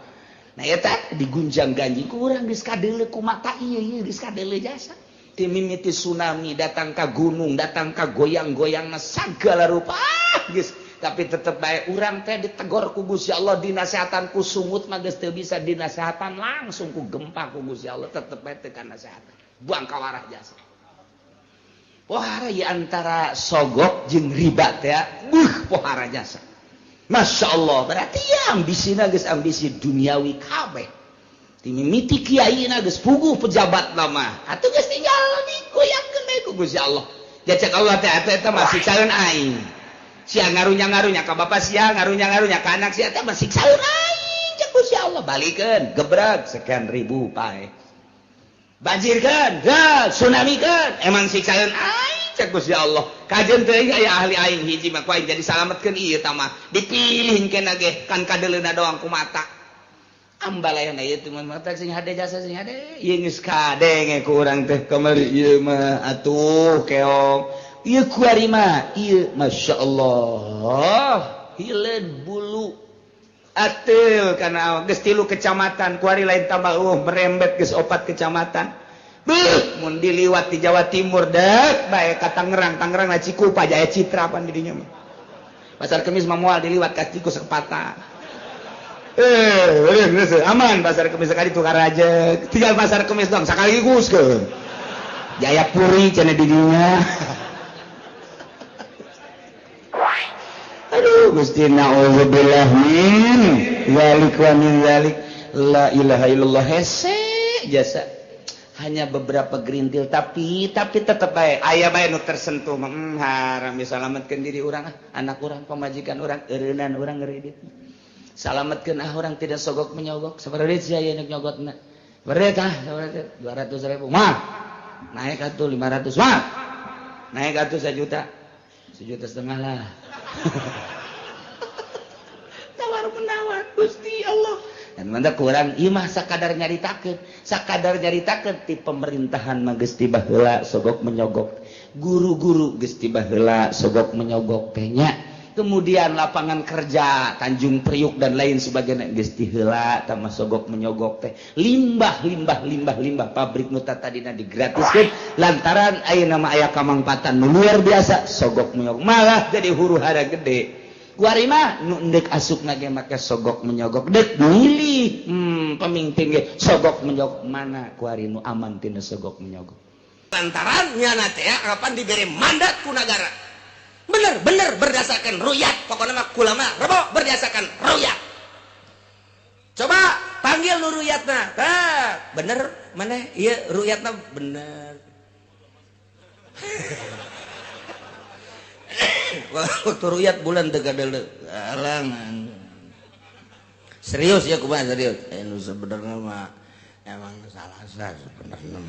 Nah eta digunjang ganjing ku urang geus kadeuleu ku mata ieu geus kadeuleu jasa. Ti mimiti tsunami datang ka gunung, datang ka goyang-goyangna sagala rupa geus tapi tetep bae urang teh ditegor ku Gusti Allah, dinasehatan ku sumut mah geus teu bisa dinasehatan langsung ku gempa ku Gusti Allah, tetep bae teu kana nasehatan. Buang kawarah jasa. Pohara ya antara sogok jeung riba teh pohara jasa. Masya Allah, berarti ya ambisina geus ambisi duniawi kabeh. Ti mimiti kiaina geus puguh pejabat mah atuh geus tinggal digoyangkeun bae ku Gusti Allah. Jacak Allah teh eta mah siksaeun aing. Sia ngarunya-ngarunya ka bapa sia, ngarunya-ngarunya ka anak sia teh mah siksaeun aing cek Gusti Allah. Balikeun gebrek sekian ribu pae. Banjirkeun, tsunamikeun, emang siksaeun aing cek Gusti Allah. Kajeun teh aya ahli aing hiji mah ku aing jadi salametkeun ieu tah mah. Dipilihkeun ge kan kadeleuna doang ku mata. Ambalayana ieu teh mata sing hade jasa sing hade. Ieu geus kadenge ku urang teh kamari ieu mah atuh keong. Ieu kuari mah ieu masyaallah hileun bulu atil kana geus 3 kecamatan kuari lain tambah merembet geus 4 kecamatan. Beuh mun diliwat di Jawa Timur dek bae ka Tangerang Cikupa Jaya Citra pan di dinya mah. Pasar Kemis mah moal diliwat ka tikus sepatah. Aman pasar Kemis sekali tukar aja. Tinggal pasar Kemis doang sekaligus ke Jayapuri cenah di dinya. Aduh Gusti naudzubillah min zalik wa min zalik la ilaha illallah hese jasa hanya beberapa gerintil tapi tetep bae aya bae nu tersentuh haram disalametkeun diri urang anak urang pamajikan urang eureunnan urang ngeureudit salametkeun urang tidak sogok menyogok sabareureut sia aya nu nyogotna beureut 200.000 mah naik atuh 500 mah naik atuh 1 juta 1,5 juta lah. Tawar menawar Gusti Allah. Dan manda kurang ieu mah sakadar nyaritakeun ti pemerintahan mah geus tibah heula sogok menyogok. Guru-guru geus tibah heula sogok menyogok teh nya. Kemudian lapangan kerja Tanjung Priuk dan lain sebagainya geus ti heula tah mah sogok menyogok teh. Limbah pabrik nu tadina digratiskeun lantaran ayeuna mah aya kamangpatan nu luar biasa sogok menyogok malah jadi huru-hara gede. Kuari mah nu endek asupna ge make sogok menyogok deuk milih pemimpin ge sogok menyogok mana kuari nu aman tina sogok menyogok. Lantaran nyana teh kapan diberi mandat ku nagara. Bener berdasarkan ruyat pokoknya mah kulama rebo berdasarkan ruyat. Coba panggil nu ruyatna bener mana ieu ruyatna bener. Waktu ruyat bulan teu kadeuleu alangan serius ya kumaha serius nu sebenarnya mah emang salah sebenarnya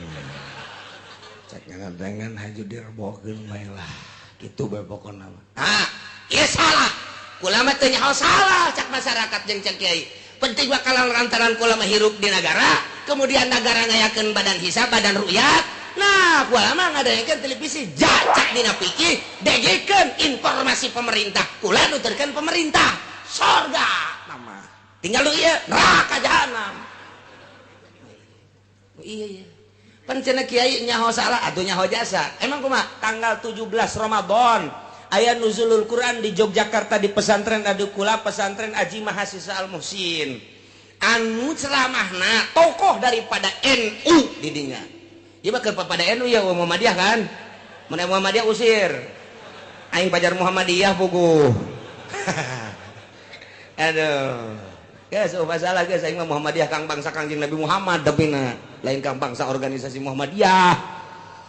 cek ngantengan haju direbokeun bae lah kitu bae pokona mah ieu salah ulama teh nyaho salah cak masyarakat jeung cak kiai penting bakal lantaran ulama hirup di negara kemudian negara ngayakeun badan hisab badan ruyat. Nah, kula mah ngadaengkeun televisi jacak dina pikir degekeun informasi pemerintah kula nuturkeun pemerintah sorga nama tinggal lu ieu neraka jahanam iya pan cenah kiai nyaho salah atuh nyaho jasa emang kumaha tanggal 17 Ramadan aya nuzulul Quran di Yogyakarta di pesantren adu kula pesantren Aji Mahasiswa Al Muhsin anu ceramahna tokoh daripada NU di dinya. Ieu mah kepada NU ya Muhammadiyah kan. Mun Muhammadiyah usir. Aing pajar Muhammadiyah puguh. Aduh. Guys, masalah guys, aing mah Muhammadiyah kang bangsa Kangjeng Nabi Muhammad depina, lain kang bangsa organisasi Muhammadiyah.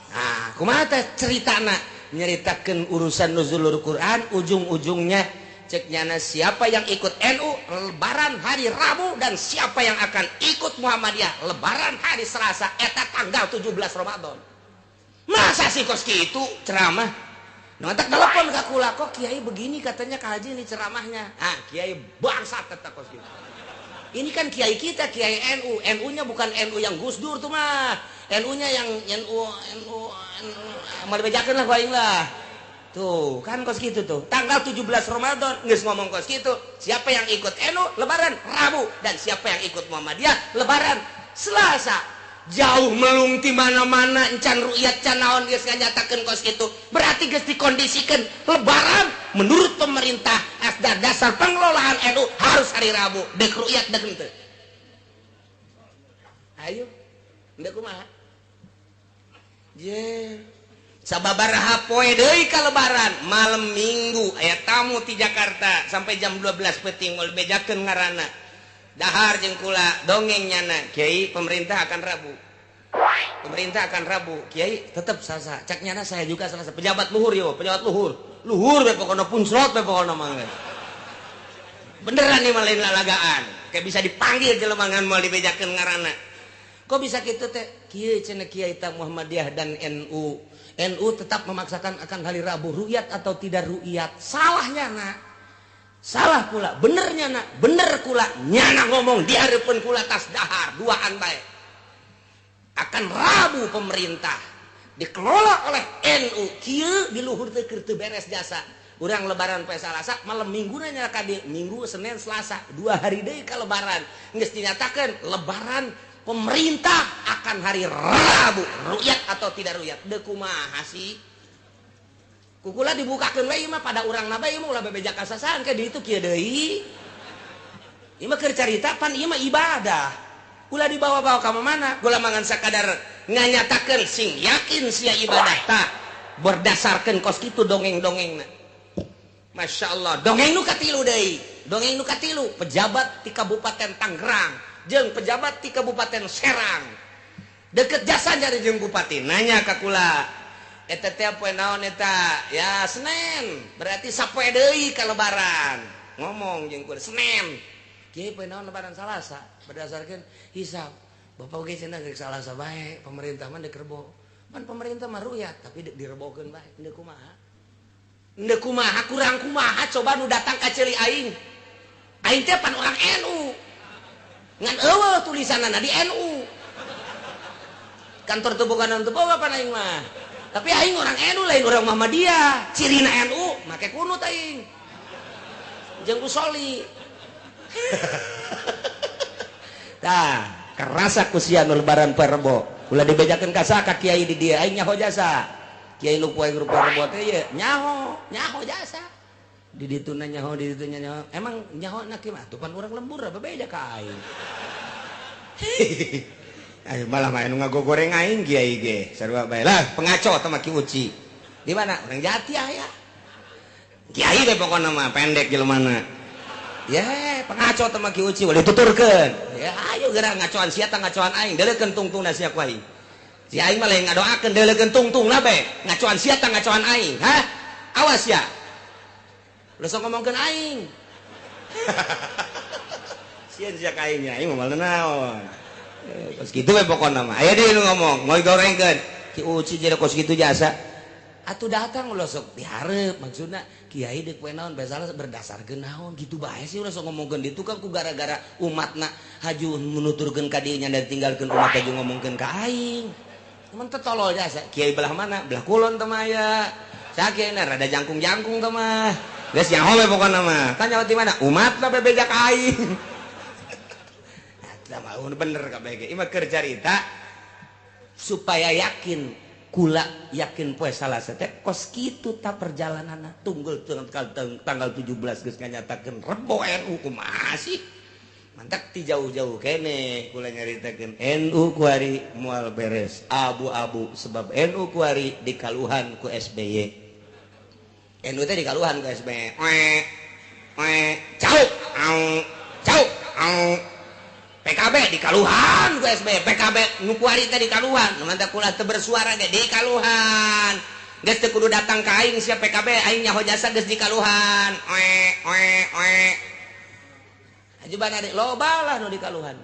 Nah, kumaha teh ceritana? Nyeritakeun urusan nuzulul Quran, ujung-ujungnya cek nyana siapa yang ikut NU lebaran hari Rabu dan siapa yang akan ikut Muhammadiyah lebaran hari Selasa eta tanggal 17 Ramadan. Masa sih kos kitu ceramah? Nontak telepon ka kula, kok kiai begini katanya Kak Haji ini ceramahnya. Ah, kiai bangsat kata kos kitu. Ini kan kiai kita, kiai NU. NU-nya bukan NU yang Gus Dur tuh mah. NU-nya yang NU mau dibejakeun lah ku aing lah. Tuh, kan kos gitu tuh. Tanggal 17 Ramadan geus ngomong kos gitu. Siapa yang ikut NU lebaran Rabu dan siapa yang ikut Muhammadiyah lebaran Selasa. Jauh melung ti mana-mana encan ru'yat can naon geus nganyatakeun kos kitu. Berarti geus dikondisikan lebaran menurut pemerintah asda dasar pengelolaan NU harus hari Rabu. Deuk ru'yat deuk henteu. Ayo. Endeu kumaha? Je. Sababaraha poe deui ka lebaran malam Minggu aya tamu ti Jakarta sampai jam 12 peuting moal bejakeun ngaranna. Dahar jeung kula dongeng nyana Kiai pemerintah akan Rabu. Pemerintah akan Rabu. Kiai tetap Selasa. Cak nyana saya juga Selasa. Pejabat luhur yo, pejabat luhur. Luhur we pokona punclot we pokona mangga. Beneran nih malain lalagaan. Kayak bisa dipanggil jelema ngan moal dibejakeun ngaranna. Kok bisa kitu teh? Kieu cenah Kiai ta Muhammadiyah dan NU. NU tetap memaksakan akan hari Rabu ru'yat atau tidak ru'yat. Salahnya nak. Salah kula, benernya nak, bener kula, nyana ngomong di harapan kula tas dahar, duaan bae. Akan Rabu pemerintah dikelola oleh NU, kieu di luhur teu keur teu beres jasa. Urang lebaran poe Salasa, malam Minggu nya ka dieu, Minggu, Senin, Selasa, 2 hari deui ka lebaran. Geus dinyatakeun lebaran pemerintah akan hari Rabu, ru'yat atau tidak ru'yat. Deuk kumaha sih? Kukula dibukakeun we ieu mah pada urang na bae ieu mah ulah bebejak kasasaan ke ditu kieu deui. Ieu mah keur carita pan ieu mah ibadah. Ulah dibawa-bawa ka mana? Gula mangan sakadar nganyatakeun sing yakin sia ibadah tah berdasarkeun kos kitu dongeng-dongengna. Masya Allah, dongeng nu katilu deui. Dongeng nu katilu pejabat ti Kabupaten Tangerang jeung pejabat ti Kabupaten Serang. Deket jasa jadi jeung bupati nanya ka kula. Eta teh poe naon eta? Ya Senin. Berarti sapoe deui ka lebaran. Ngomong jeung kudu Senin. Kieu poe naon lebaran Salasa berdasarkan hisab. Bapak ge cenah geus Salasa bae, pemerintah mah deuk rebo. Pan pemerintah mah ru'yat tapi direbokeun bae. Endeu kumaha? Endeu kumaha kurang kumaha coba nu datang ka ceuli aing. Aing teh pan orang NU. Ngan eueuh tulisanana di NU. Kantor teu boga naon teu boga pan aing mah. Tapi aing orang NU lain orang Muhammadiyah. Cirina NU make kunut aing. Jeung usoli. Tah, kerasa ku sia nu lebaran poe Rebo. Ulah dibejakeun ka ka kiai di dieu aing nyaho jasa. Kiai lu poe Rebo teh ye nyaho jasa. Di ditu nyaho, di ditu nyaho. Emang nyaho na kieu mah tupan urang lembur bebeja ka aing. Ayo malah main ngagogoreng aing kiai ge sarua bae lah pengaco teh mah Ki Uci di mana urang Jati aya kiai teh pokona mah pendek jelemana ya pengaco teh mah Ki Uci boleh tuturkeun ya ayo geura ngacoan sia teh ngacoan aing deuleukeun tungtungna sia ku aing si aing mah lain ngadoakeun deuleukeun tungtungna bae ngacoan sia teh ngacoan aing ha awas ya lu sok ngomongkeun aing sieun sia ka aing aing mah naon kos gitu we pokona mah aya deui nu ngomong moal gorengkeun Ki Uci jadi kos gitu jasa atuh datang ulah sok dihareup maksudna kiai deuk poe naon bae salah berdasarkeun naon gitu bae sih ulah sok ngomongkeun ditu kan ku gara-gara umatna haju menuturkeun ka dieu nya dan tinggalkeun umat haju ngomongkeun ka aing mun teu tolol jasa kiai belah mana belah kulon teh mah aya sakieu rada jangkung-jangkung teh mah geus nyaho we pokona mah tanya di mana umatna bebeja ka aing sama bener kabeh ge. Ima keur carita supaya yakin kula yakin poe Salasa teh kos kitu ta perjalananna tunggul tanggal 17 geus nganyatakeun Rebo NU kumaha sih. Mantak ti jauh-jauh kene kula nyaritakeun NU ku ari moal beres abu-abu sebab NU ku ari dikaluhan ku SBY. NU teh dikaluhan ku SBY. Cau. PKB di Kaluhan ku SB PKB ngukuari teh di Kaluhan nu mantap kula teu bersuara ge di Kaluhan geus teu kudu datang ka aing sia PKB aing nyaho jasa geus di Kaluhan ajubana deui loba lah nu di Kaluhan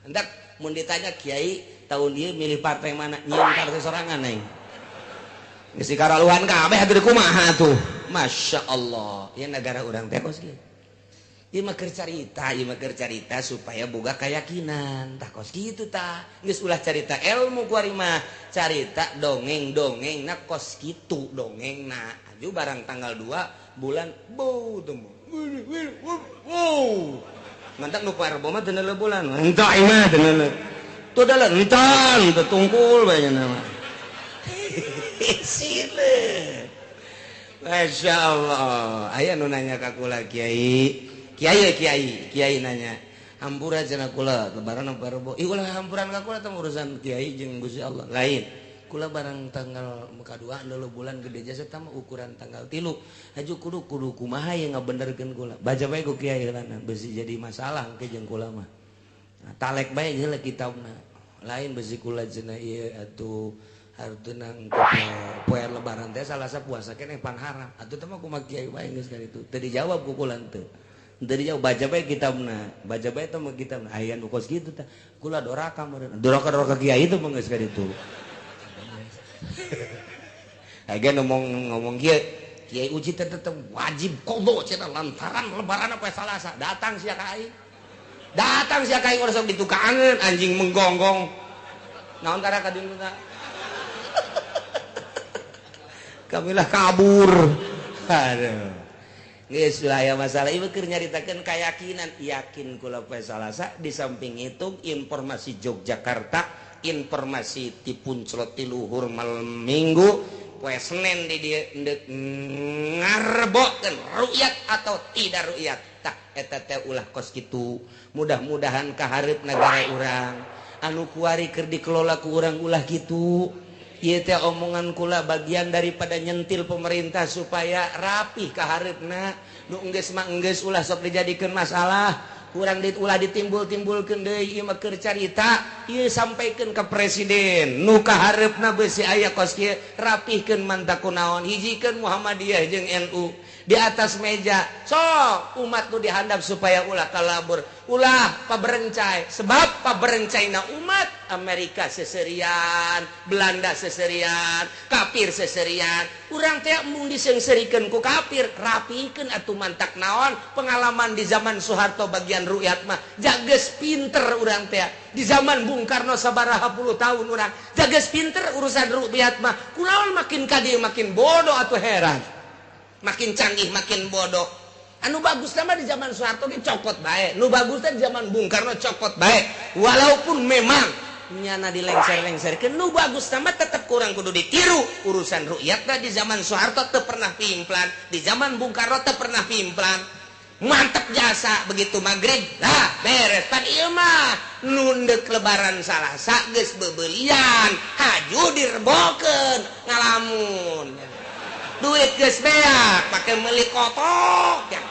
hendak mun ditanya kiai tahun ieu milih partai mana nyieun partai sorangan aing geus di Kaluhan kabeh atuh kumaha tuh Masya Allah ieu negara urang teh kos kieu. Ieu mah keur carita supaya boga keyakinan. Tah kos kitu tah. Geus ulah carita ilmu kuari mah, carita dongeng-dongeng na kos kitu dongengna. Aju barang tanggal 2 bulan bau temu. Wow. Mantak nu parbo mah teu neuleuh bulan. Henteu ieu mah teu neuleuh. Tu da entan teu tungkul bae nya mah. Sile. Masya Allah. Aya nu nanya ka kula Kiai. Kiai nanya hampura cenah kula lebaran apa rebo ulah hampuran ka kula teh urusan kiai jeung Gusti Allah lain kula barang tanggal muka 2 dulu bulan gede jasa teh ukuran tanggal 3 haju kudu kumaha yang ngabenerkeun kula baca bae ku kiai heulana beusi jadi masalah ke jeung kula mah nah, talek bae heula kitabna lain beusi kula cenah ieu atuh hartuna poe lebaran teh salasa puasa keneh pan haram atuh teh mah kumaha kiai bae geus kitu teu dijawab ku kula teu dari jauh baca baik kitabna baca baik itu mah kitabna aya nu kos kitu tah kula doraka meureun doraka kiai itu mah geus ka ditu aya ngomong kieu kiai uji teh tetep wajib qada cenah lantaran lebaran poe Salasa datang sia ka aing urang sok ditukangeun anjing menggonggong naon kara ka dieu tah kamilah kabur aduh geus aya masalah ieu keur nyaritakeun keyakinan yakin kula poe Salasa di samping itu informasi Yogyakarta informasi ti Punclot ti luhur malam Minggu poe Senen di dieu ngarebokeun ru'yat atau tidak ru'yat tak eta teh ulah kos kitu mudah-mudahan ka hareup nagara urang anu kuari keur dikelola ku urang ulah kitu ieu teh omongan kula bagian daripada nyentil pemerintah supaya rapih ka hareupna nu enggeus mah enggeus ulah sok dijadikeun masalah urang ulah ditimbul-timbulkeun deui ieu mah keur carita ieu sampaikeun ka presiden nu ka hareupna beusi aya kos kieu rapihkeun manta kunaon hijikeun Muhammadiyah jeung NU di atas meja sok umat nu dihandap supaya ulah kalabur ulah paberencai sebab paberencaina umat Amerika seserian Belanda seserian kafir seserian urang teh mung disengsirikeun ku kafir rapikeun atuh mantak naon pengalaman di zaman Soeharto bagian ru'yat mah jageus pinter urang teh di zaman Bung Karno sabaraha puluh tahun urang jageus pinter urusan ru'yat mah kunaon makin kadieu makin bodoh atuh heran makin canggih makin bodoh anu bagus nama di zaman Soeharto ge copot bae nu bagus teh di zaman Bung Karno copot bae walaupun memang nyana dilengser-lengserkeun nu bagus nama tetep kurang kudu ditiru urusan ru'yatna di zaman Soeharto teu pernah pimplan di zaman Bung Karno teu pernah pimplan mantep jasa begitu magrib lah beres pan ieu mah nundek lebaran Salasa geus beubeulian haju direbokeun ngalamun duit geus beak pake meuli kotok ya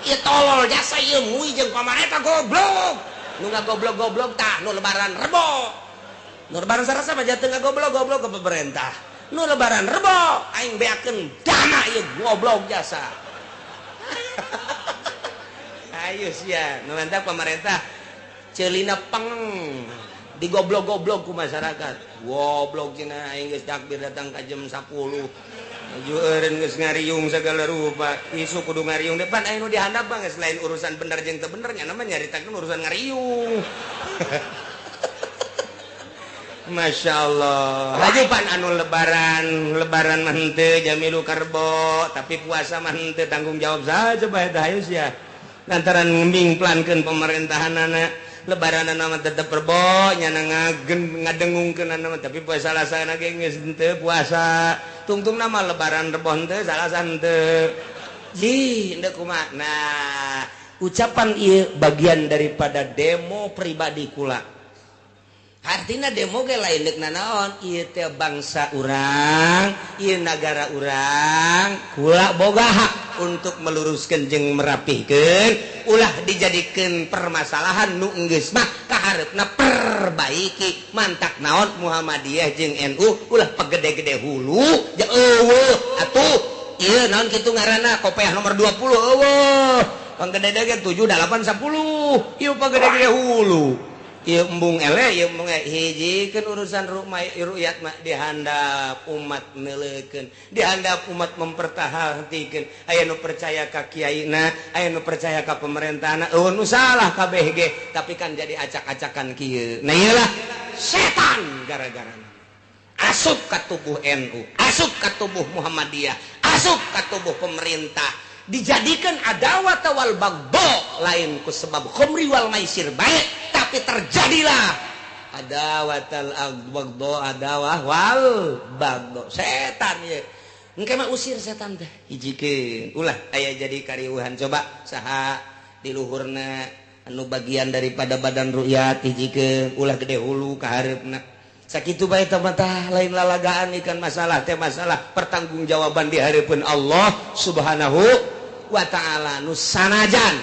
ieu tolol jasa ieu mui jeung pamarentah goblok nu ngagoblok-goblok tah nu lebaran rebo nu lebaran Salasa mah jatuh ngagoblok-goblok ke pemerintah nu lebaran rebo aing beakeun dana ieu goblok jasa ayo sia nu mantap pemerintah ceulina peng digoblok-goblok ku masyarakat goblok cenah aing geus takbir datang ka jam 10 aju eureun geus ngariung sagala rupa isu kudu ngariung depan aya nu dihandap mah geus lain urusan bener jeung teu bener nya mah nyaritakeun urusan ngariung Masya Allah haju pan anu lebaran mah henteu jamilu karbo tapi puasa mah henteu tanggung jawab saja bae tah hayu sia lantaran ngimingplankeun pemerintahanana lebaran nama tetep perbo nyana ngadengungkeun nama tapi puasa Salasana ge geus henteu puasa tungtung nama lebaran rebo henteu Salasa henteu ji henteu kumaha nah ucapan ieu bagian daripada demo pribadi kula artina demo ge lain deuk naon ieu teh bangsa urang ieu nagara urang kula boga hak untuk meluruskan jeung merapihkan ulah dijadikan permasalahan nu enggeus mah kaharepna perbaiki mantak naon Muhammadiyah jeung NU ulah pegede-gede hulu jeung eueuh atuh ieu naon kitu ngaranna kopiah nomor 20 eueuh panggede-gede 7 8 10 ieu pegede-gede hulu ieu embung ele ieu embung hijikeun urusan ru'yat mah dihandap umat neuleukeun dihandap umat mempertahankeun aya nu percaya ka kiaina aya nu percaya ka pemerintahna nu salah kabeh ge tapi kan jadi acak-acakan kieu nah iyalah setan gara-garana asup ka tubuh NU asup ka tubuh Muhammadiyah asup ka tubuh pemerintah dijadikan adawat wal bagdo lain ku sebab khamri wal maisir baik tapi terjadilah adawat al bagdo adawah wal bagdo setan ya engke mah usir setan teh hijikeun ulah aya jadi kariuhan coba saha di luhurna anu bagian daripada badan ru'yat hijikeun ulah gede hulu ka hareupna sakitu bae tah lain lalagaan ikan masalah teh masalah pertanggungjawaban di hareupeun Allah Subhanahu wa taala nu sanajan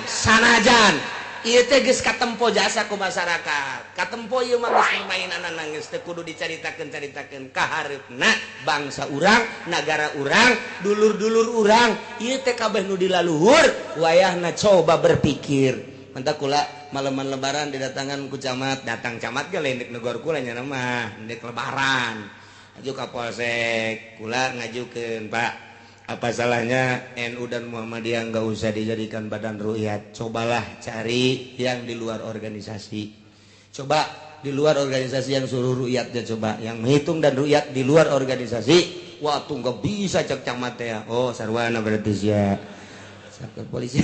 ieu teh geus katempo jasa ku masyarakat katempo ieu mah geus mainanna geus teu kudu dicaritakeun ka hareupna bangsa urang nagara urang dulur-dulur urang ieu teh kabeh nu dilaluhur wayahna coba berpikir mantap kula malaman lebaran didatangan ku camat datang camat ge lain dek negor kula nya mah dek lebaran aju ka polsek kula ngajukeun Pak apa salahnya NU dan Muhammadiyah nggak usah dijadikan badan ru'yat cobalah cari yang di luar organisasi coba di luar organisasi yang suruh ru'yatnya coba yang menghitung dan ru'yat di luar organisasi waktu nggak bisa cek camat ya oh sarwana berarti ya cek polisi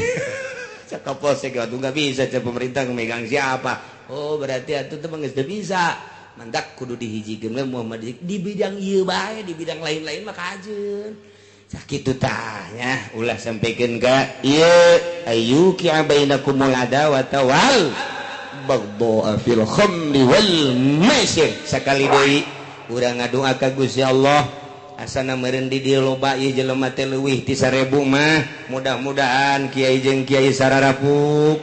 cek polsek waktu nggak bisa cek pemerintah megang siapa oh berarti itu tuh nggak bisa mandak kudu dihijikeun we Muhammadiyah di bidang ieu bae di bidang lain-lain mah kajeun sakitu tanya ulah sampaikan ka ieu ayyuki bainakumul adawata wal baghdha fil khamri wal maisir sakali deui urang ngadoa ka Gusti Allah asana meureun di dieu loba ieu jelema teh leuwih ti 1000 mah mudah-mudahan kiai jeung kiai sararapuk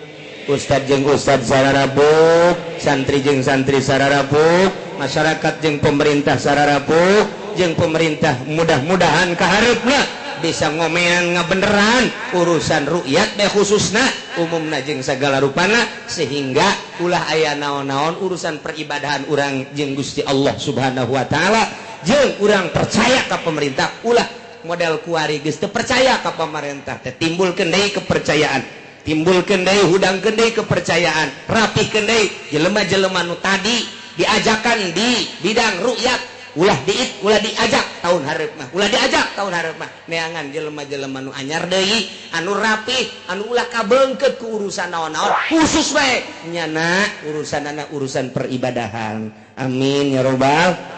ustad jeung ustad sararapuk santri jeung santri sararapuk masyarakat jeung pemerintah sararapuk jeung pemerintah mudah-mudahan kahareupna bisa ngomean ngabeneran urusan ru'yat teh khususna umumna jeung sagala rupana sehingga ulah aya naon-naon urusan peribadahan urang jeung Gusti Allah Subhanahu wa taala jeung urang percaya ka pemerintah ulah model kuari geus teu percaya ka pemerintah teh timbulkeun deui kepercayaan timbulkeun deui hudangkeun deui kepercayaan rapihkeun deui jelema-jelema nu tadi diajakan di bidang ru'yat ulah diajak tahun hareup mah neangan jelema-jelema nu anyar deui anu rapih anu ulah kabeungkeut ku urusan naon-naon khusus we nyana urusanana urusan peribadahan amin ya robbal